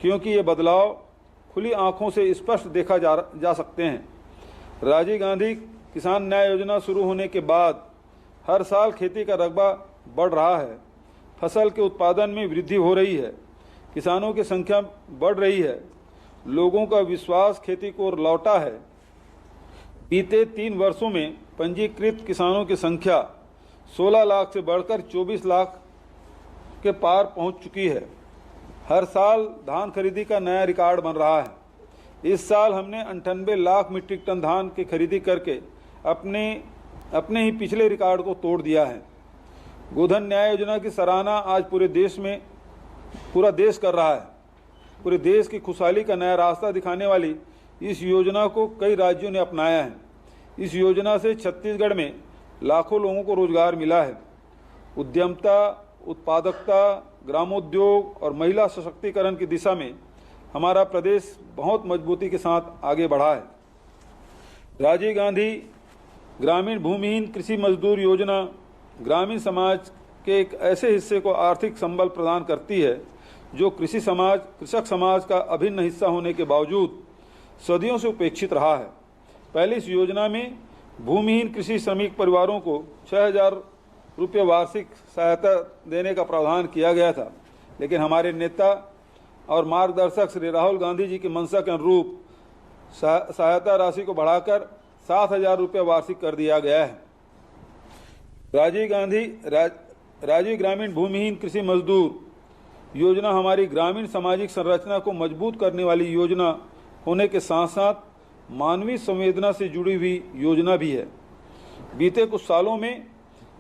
क्योंकि ये बदलाव खुली आंखों से स्पष्ट देखा जा सकते हैं। राजीव गांधी किसान न्याय योजना शुरू होने के बाद हर साल खेती का रकबा बढ़ रहा है, फसल के उत्पादन में वृद्धि हो रही है, किसानों की संख्या बढ़ रही है, लोगों का विश्वास खेती को लौटा है। बीते 3 वर्षों में पंजीकृत किसानों की संख्या 16 लाख से बढ़कर 24 लाख के पार पहुंच चुकी है। हर साल धान खरीदी का नया रिकॉर्ड बन रहा है। इस साल हमने 98 लाख मीट्रिक टन धान की खरीदी करके अपने ही पिछले रिकॉर्ड को तोड़ दिया है। गोधन न्याय योजना की सराहना आज पूरा देश कर रहा है। पूरे देश की खुशहाली का नया रास्ता दिखाने वाली इस योजना को कई राज्यों ने अपनाया है। इस योजना से छत्तीसगढ़ में लाखों लोगों को रोजगार मिला है। उद्यमता, उत्पादकता, ग्रामोद्योग और महिला सशक्तिकरण की दिशा में हमारा प्रदेश बहुत मजबूती के साथ आगे बढ़ा है। राजीव गांधी ग्रामीण भूमिहीन कृषि मजदूर योजना ग्रामीण समाज के एक ऐसे हिस्से को आर्थिक संबल प्रदान करती है जो कृषक समाज का अभिन्न हिस्सा होने के बावजूद सदियों से उपेक्षित रहा है। पहले इस योजना में भूमिहीन कृषि श्रमिक परिवारों को 6,000 रुपये वार्षिक सहायता देने का प्रावधान किया गया था, लेकिन हमारे नेता और मार्गदर्शक श्री राहुल गांधी जी की मंशा के अनुरूप सहायता राशि को बढ़ाकर 7,000 रुपये वार्षिक कर दिया गया है। राजीव ग्रामीण भूमिहीन कृषि मजदूर योजना हमारी ग्रामीण सामाजिक संरचना को मजबूत करने वाली योजना होने के साथ साथ मानवीय संवेदना से जुड़ी हुई योजना भी है। बीते कुछ सालों में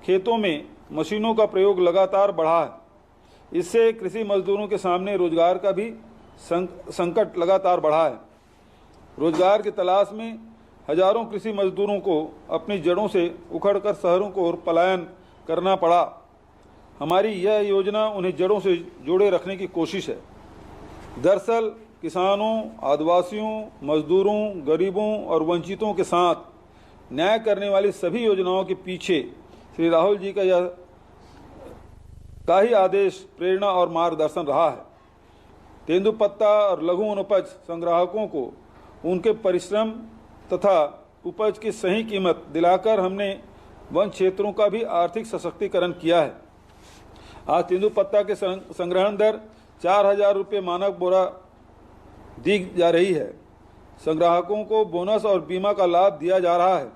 खेतों में मशीनों का प्रयोग लगातार बढ़ा है। इससे कृषि मजदूरों के सामने रोजगार का भी संकट लगातार बढ़ा है। रोजगार की तलाश में हजारों कृषि मजदूरों को अपनी जड़ों से उखड़कर शहरों को ओर पलायन करना पड़ा। हमारी यह योजना उन्हें जड़ों से जोड़े रखने की कोशिश है। दरअसल किसानों, आदिवासियों, मजदूरों, गरीबों और वंचितों के साथ न्याय करने वाली सभी योजनाओं के पीछे श्री राहुल जी का ही आदेश, प्रेरणा और मार्गदर्शन रहा है। तेंदुपत्ता और लघु वनोपज संग्राहकों को उनके परिश्रम तथा उपज की सही कीमत दिलाकर हमने वन क्षेत्रों का भी आर्थिक सशक्तिकरण किया है। आज तेंदुपत्ता के संग्रहण दर 4,000 रुपये मानक बोरा दी जा रही है। संग्राहकों को बोनस और बीमा का लाभ दिया जा रहा है।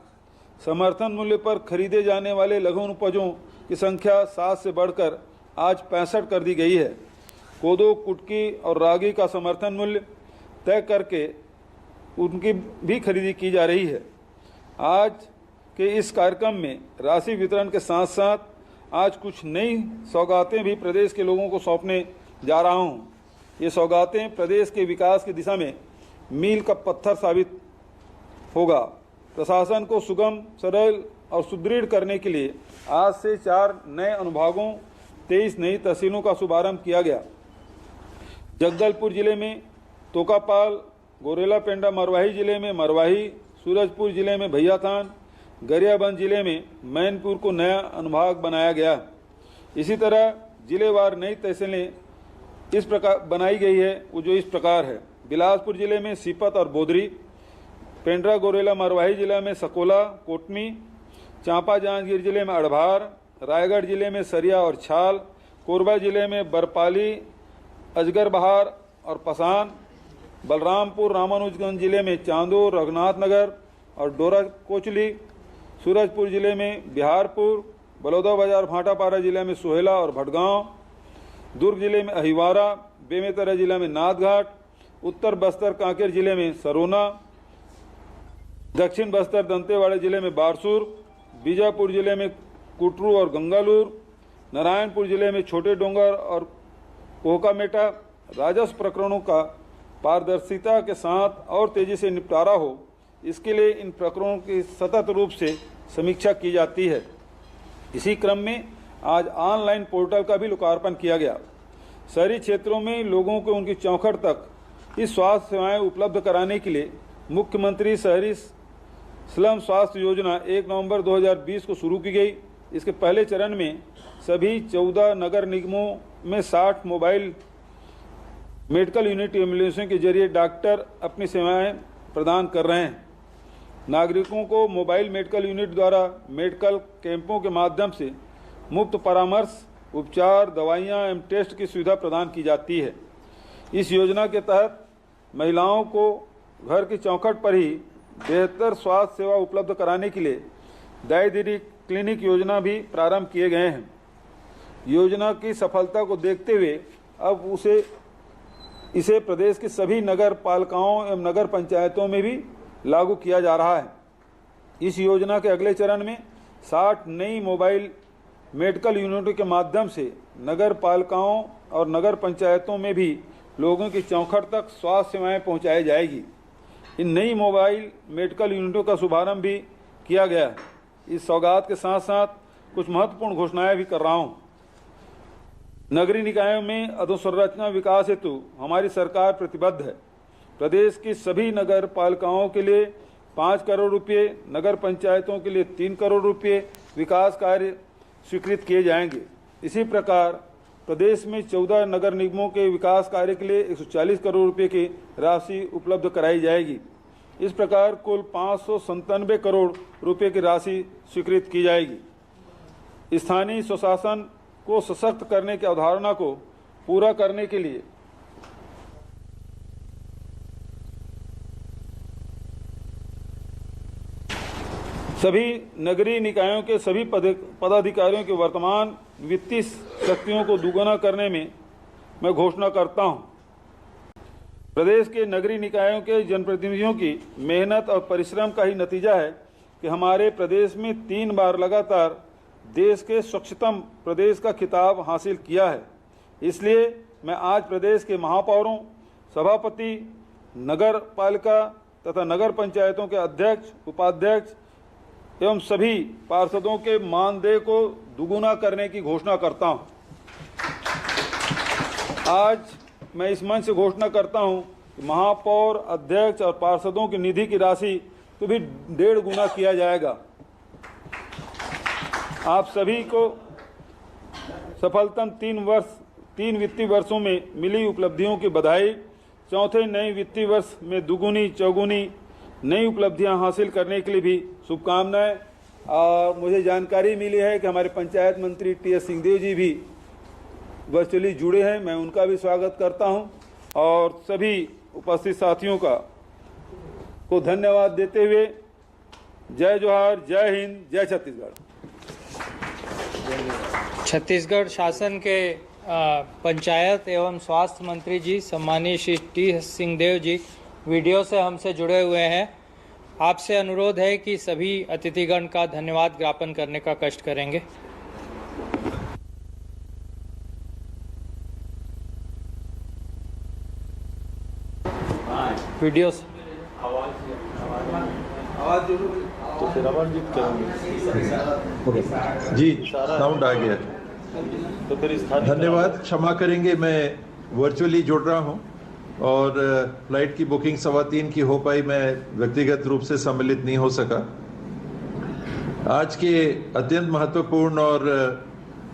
समर्थन मूल्य पर खरीदे जाने वाले लघु उपजों की संख्या 7 से बढ़कर आज 65 कर दी गई है। कोदो, कुटकी और रागी का समर्थन मूल्य तय करके उनकी भी खरीदी की जा रही है। आज के इस कार्यक्रम में राशि वितरण के साथ साथ आज कुछ नई सौगातें भी प्रदेश के लोगों को सौंपने जा रहा हूँ। ये सौगातें प्रदेश के विकास की दिशा में मील का पत्थर साबित होगा। प्रशासन को सुगम, सरल और सुदृढ़ करने के लिए आज से 4 नए अनुभागों, 23 नई तहसीलों का शुभारंभ किया गया। जगदलपुर जिले में तोकापाल, गोरेला पेंडा मरवाही जिले में मरवाही, सूरजपुर जिले में भैयाथान, गरियाबंद जिले में मैनपुर को नया अनुभाग बनाया गया। इसी तरह जिलेवार नई तहसीलें इस प्रकार बनाई गई है, वो जो इस प्रकार है। बिलासपुर जिले में सीपत और बोदरी, पेंड्रा गोरेला मरवाही जिला में सकोला, कोटमी, चांपा जांजगीर जिले में अड़भार, रायगढ़ जिले में सरिया और छाल, कोरबा जिले में बरपाली, अजगर बहार और पसान, बलरामपुर रामानुजगंज जिले में चांदो, रघुनाथ नगर और डोरा कोचली, सूरजपुर जिले में बिहारपुर, बलौदा बाजार भाटापारा जिले में सोहेला और भटगांव, दुर्ग जिले में अहिवारा, बेमेतरा जिला में नाथघाट, उत्तर बस्तर कांकेर जिले में सरोना, दक्षिण बस्तर दंतेवाड़ा जिले में बारसूर, बीजापुर जिले में कुटरू और गंगालूर, नारायणपुर जिले में छोटे डोंगर और कोहकामेटा राजस्व प्रकरणों का पारदर्शिता के साथ और तेजी से निपटारा हो, इसके लिए इन प्रकरणों की सतत रूप से समीक्षा की जाती है। इसी क्रम में आज ऑनलाइन पोर्टल का भी लोकार्पण किया गया। शहरी क्षेत्रों में लोगों को उनकी चौखट तक इस स्वास्थ्य सेवाएं उपलब्ध कराने के लिए मुख्यमंत्री शहरी स्लम स्वास्थ्य योजना 1 नवंबर 2020 को शुरू की गई। इसके पहले चरण में सभी 14 नगर निगमों में 60 मोबाइल मेडिकल यूनिट एम्बुलेंसों के जरिए डॉक्टर अपनी सेवाएं प्रदान कर रहे हैं। नागरिकों को मोबाइल मेडिकल यूनिट द्वारा मेडिकल कैंपों के माध्यम से मुफ्त परामर्श, उपचार, दवाइयां एवं टेस्ट की सुविधा प्रदान की जाती है। इस योजना के तहत महिलाओं को घर की चौखट पर ही बेहतर स्वास्थ्य सेवा उपलब्ध कराने के लिए दाई-दीदी क्लिनिक योजना भी प्रारंभ किए गए हैं। योजना की सफलता को देखते हुए अब इसे प्रदेश के सभी नगर पालिकाओं एवं नगर पंचायतों में भी लागू किया जा रहा है। इस योजना के अगले चरण में 60 नई मोबाइल मेडिकल यूनिटों के माध्यम से नगर पालिकाओं और नगर पंचायतों में भी लोगों की चौखट तक स्वास्थ्य सेवाएं पहुंचाई जाएगी। इन नई मोबाइल मेडिकल यूनिटों का शुभारंभ भी किया गया है। इस सौगात के साथ साथ कुछ महत्वपूर्ण घोषणाएं भी कर रहा हूं। नगरीय निकायों में अधोसंरचना विकास हेतु हमारी सरकार प्रतिबद्ध है। प्रदेश की सभी नगर पालिकाओं के लिए 5 करोड़ रुपये, नगर पंचायतों के लिए 3 करोड़ रुपये विकास कार्य स्वीकृत किए जाएंगे। इसी प्रकार प्रदेश में 14 नगर निगमों के विकास कार्य के लिए 140 करोड़ रुपये की राशि उपलब्ध कराई जाएगी। इस प्रकार कुल 597 करोड़ रुपये की राशि स्वीकृत की जाएगी। स्थानीय स्वशासन को सशक्त करने की अवधारणा को पूरा करने के लिए सभी नगरीय निकायों के सभी पदाधिकारियों के वर्तमान वित्तीय शक्तियों को दुगुना करने में मैं घोषणा करता हूं। प्रदेश के नगरीय निकायों के जनप्रतिनिधियों की मेहनत और परिश्रम का ही नतीजा है कि हमारे प्रदेश में 3 बार लगातार देश के स्वच्छतम प्रदेश का खिताब हासिल किया है। इसलिए मैं आज प्रदेश के महापौरों, सभापति, नगर पालिका तथा नगर पंचायतों के अध्यक्ष, उपाध्यक्ष एवं सभी पार्षदों के मानदेय को दुगुना करने की घोषणा करता हूं। आज मैं इस मंच से घोषणा करता हूं कि महापौर, अध्यक्ष और पार्षदों की निधि की राशि को भी 1.5 गुना किया जाएगा। आप सभी को सफलतम 3 वित्तीय वर्षों में मिली उपलब्धियों की बधाई। चौथे नए वित्तीय वर्ष में दुगुनी चौगुनी नई उपलब्धियां हासिल करने के लिए भी शुभकामनाएं। और मुझे जानकारी मिली है कि हमारे पंचायत मंत्री टी.एस. सिंहदेव जी भी वर्चुअली जुड़े हैं। मैं उनका भी स्वागत करता हूं और सभी उपस्थित साथियों को धन्यवाद देते हुए जय जोहार, जय हिंद, जय छत्तीसगढ़। छत्तीसगढ़ शासन के पंचायत एवं स्वास्थ्य मंत्री जी सम्मानीय श्री टी.एस. सिंहदेव जी वीडियो से हमसे जुड़े हुए हैं। आपसे अनुरोध है कि सभी अतिथिगण का धन्यवाद ज्ञापन करने का कष्ट करेंगे। वीडियो से तो फिर आवाज जी साउंड आ गया। तो फिर धन्यवाद, क्षमा करेंगे, मैं वर्चुअली जुड़ रहा हूं और फ्लाइट की बुकिंग 3:15 की हो पाई, मैं व्यक्तिगत रूप से सम्मिलित नहीं हो सका। आज के अत्यंत महत्वपूर्ण और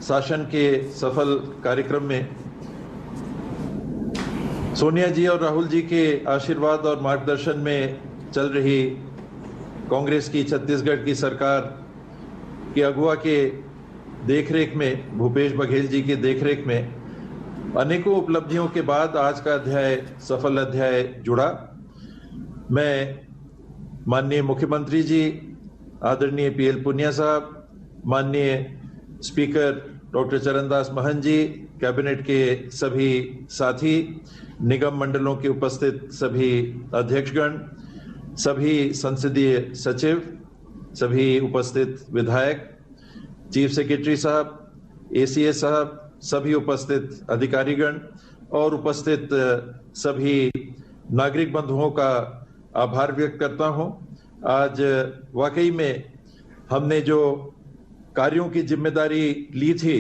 शासन के सफल कार्यक्रम में सोनिया जी और राहुल जी के आशीर्वाद और मार्गदर्शन में चल रही कांग्रेस की छत्तीसगढ़ की सरकार की अगुवा के देखरेख में, भूपेश बघेल जी की देखरेख में अनेकों उपलब्धियों के बाद आज का अध्याय सफल अध्याय जुड़ा। मैं माननीय मुख्यमंत्री जी, आदरणीय पीएल पुनिया साहब, माननीय स्पीकर डॉक्टर चरणदास महंत जी, कैबिनेट के सभी साथी, निगम मंडलों के उपस्थित सभी अध्यक्षगण, सभी संसदीय सचिव, सभी उपस्थित विधायक, चीफ सेक्रेटरी साहब, एसीए साहब, सभी उपस्थित अधिकारीगण और उपस्थित सभी नागरिक बंधुओं का आभार व्यक्त करता हूं। आज वाकई में हमने जो कार्यों की जिम्मेदारी ली थी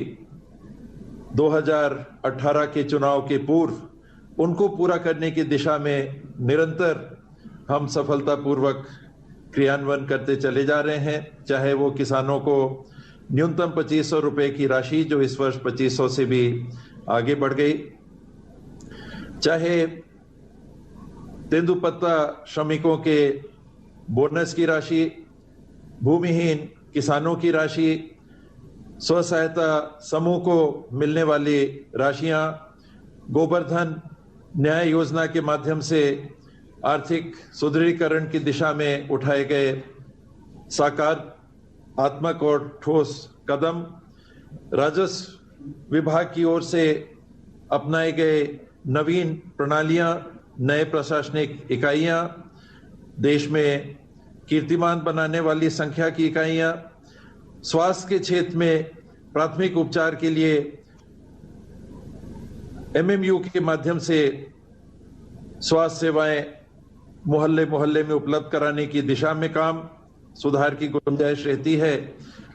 2018 के चुनाव के पूर्व, उनको पूरा करने की दिशा में निरंतर हम सफलतापूर्वक क्रियान्वयन करते चले जा रहे हैं। चाहे वो किसानों को न्यूनतम 2500 रुपए की राशि जो इस वर्ष 2500 से भी आगे बढ़ गई, चाहे तेंदुपत्ता श्रमिकों के बोनस की राशि, भूमिहीन किसानों की राशि, स्व सहायता समूह को मिलने वाली राशियां, गोबर्धन न्याय योजना के माध्यम से आर्थिक सुदृढ़ीकरण की दिशा में उठाए गए सकारात्मक और ठोस कदम, राजस्व विभाग की ओर से अपनाए गए नवीन प्रणालियां, नए प्रशासनिक इकाइयां, देश में कीर्तिमान बनाने वाली संख्या की इकाइयां, स्वास्थ्य के क्षेत्र में प्राथमिक उपचार के लिए एमएमयू के माध्यम से स्वास्थ्य सेवाएं मोहल्ले मोहल्ले में उपलब्ध कराने की दिशा में काम, सुधार की गुंजाइश रहती है,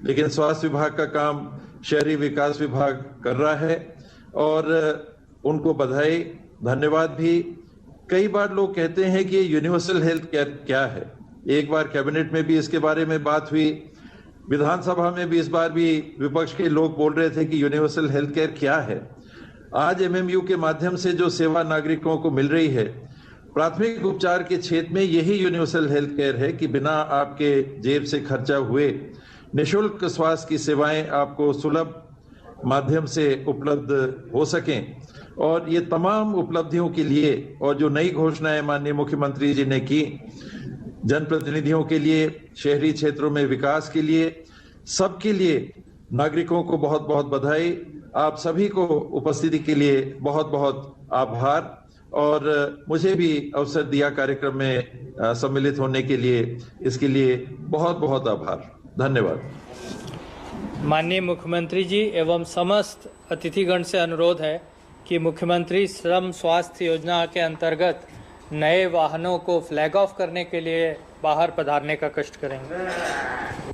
लेकिन स्वास्थ्य विभाग का काम शहरी विकास विभाग कर रहा है और उनको बधाई, धन्यवाद भी। कई बार लोग कहते हैं कि यूनिवर्सल हेल्थ केयर क्या है। एक बार कैबिनेट में भी इसके बारे में बात हुई, विधानसभा में भी इस बार भी विपक्ष के लोग बोल रहे थे कि यूनिवर्सल हेल्थ केयर क्या है। आज एमएमयू के माध्यम से जो सेवा नागरिकों को मिल रही है, प्राथमिक उपचार के क्षेत्र में यही यूनिवर्सल हेल्थ केयर है कि बिना आपके जेब से खर्चा हुए निःशुल्क स्वास्थ्य की सेवाएं आपको सुलभ माध्यम से उपलब्ध हो सकें। और ये तमाम उपलब्धियों के लिए और जो नई घोषणाएं माननीय मुख्यमंत्री जी ने की, जनप्रतिनिधियों के लिए, शहरी क्षेत्रों में विकास के लिए, सबके लिए नागरिकों को बहुत बहुत बधाई। आप सभी को उपस्थिति के लिए बहुत बहुत आभार और मुझे भी अवसर दिया कार्यक्रम में सम्मिलित होने के लिए, इसके लिए बहुत बहुत आभार। धन्यवाद। माननीय मुख्यमंत्री जी एवं समस्त अतिथिगण से अनुरोध है कि मुख्यमंत्री श्रम स्वास्थ्य योजना के अंतर्गत नए वाहनों को फ्लैग ऑफ करने के लिए बाहर पधारने का कष्ट करेंगे।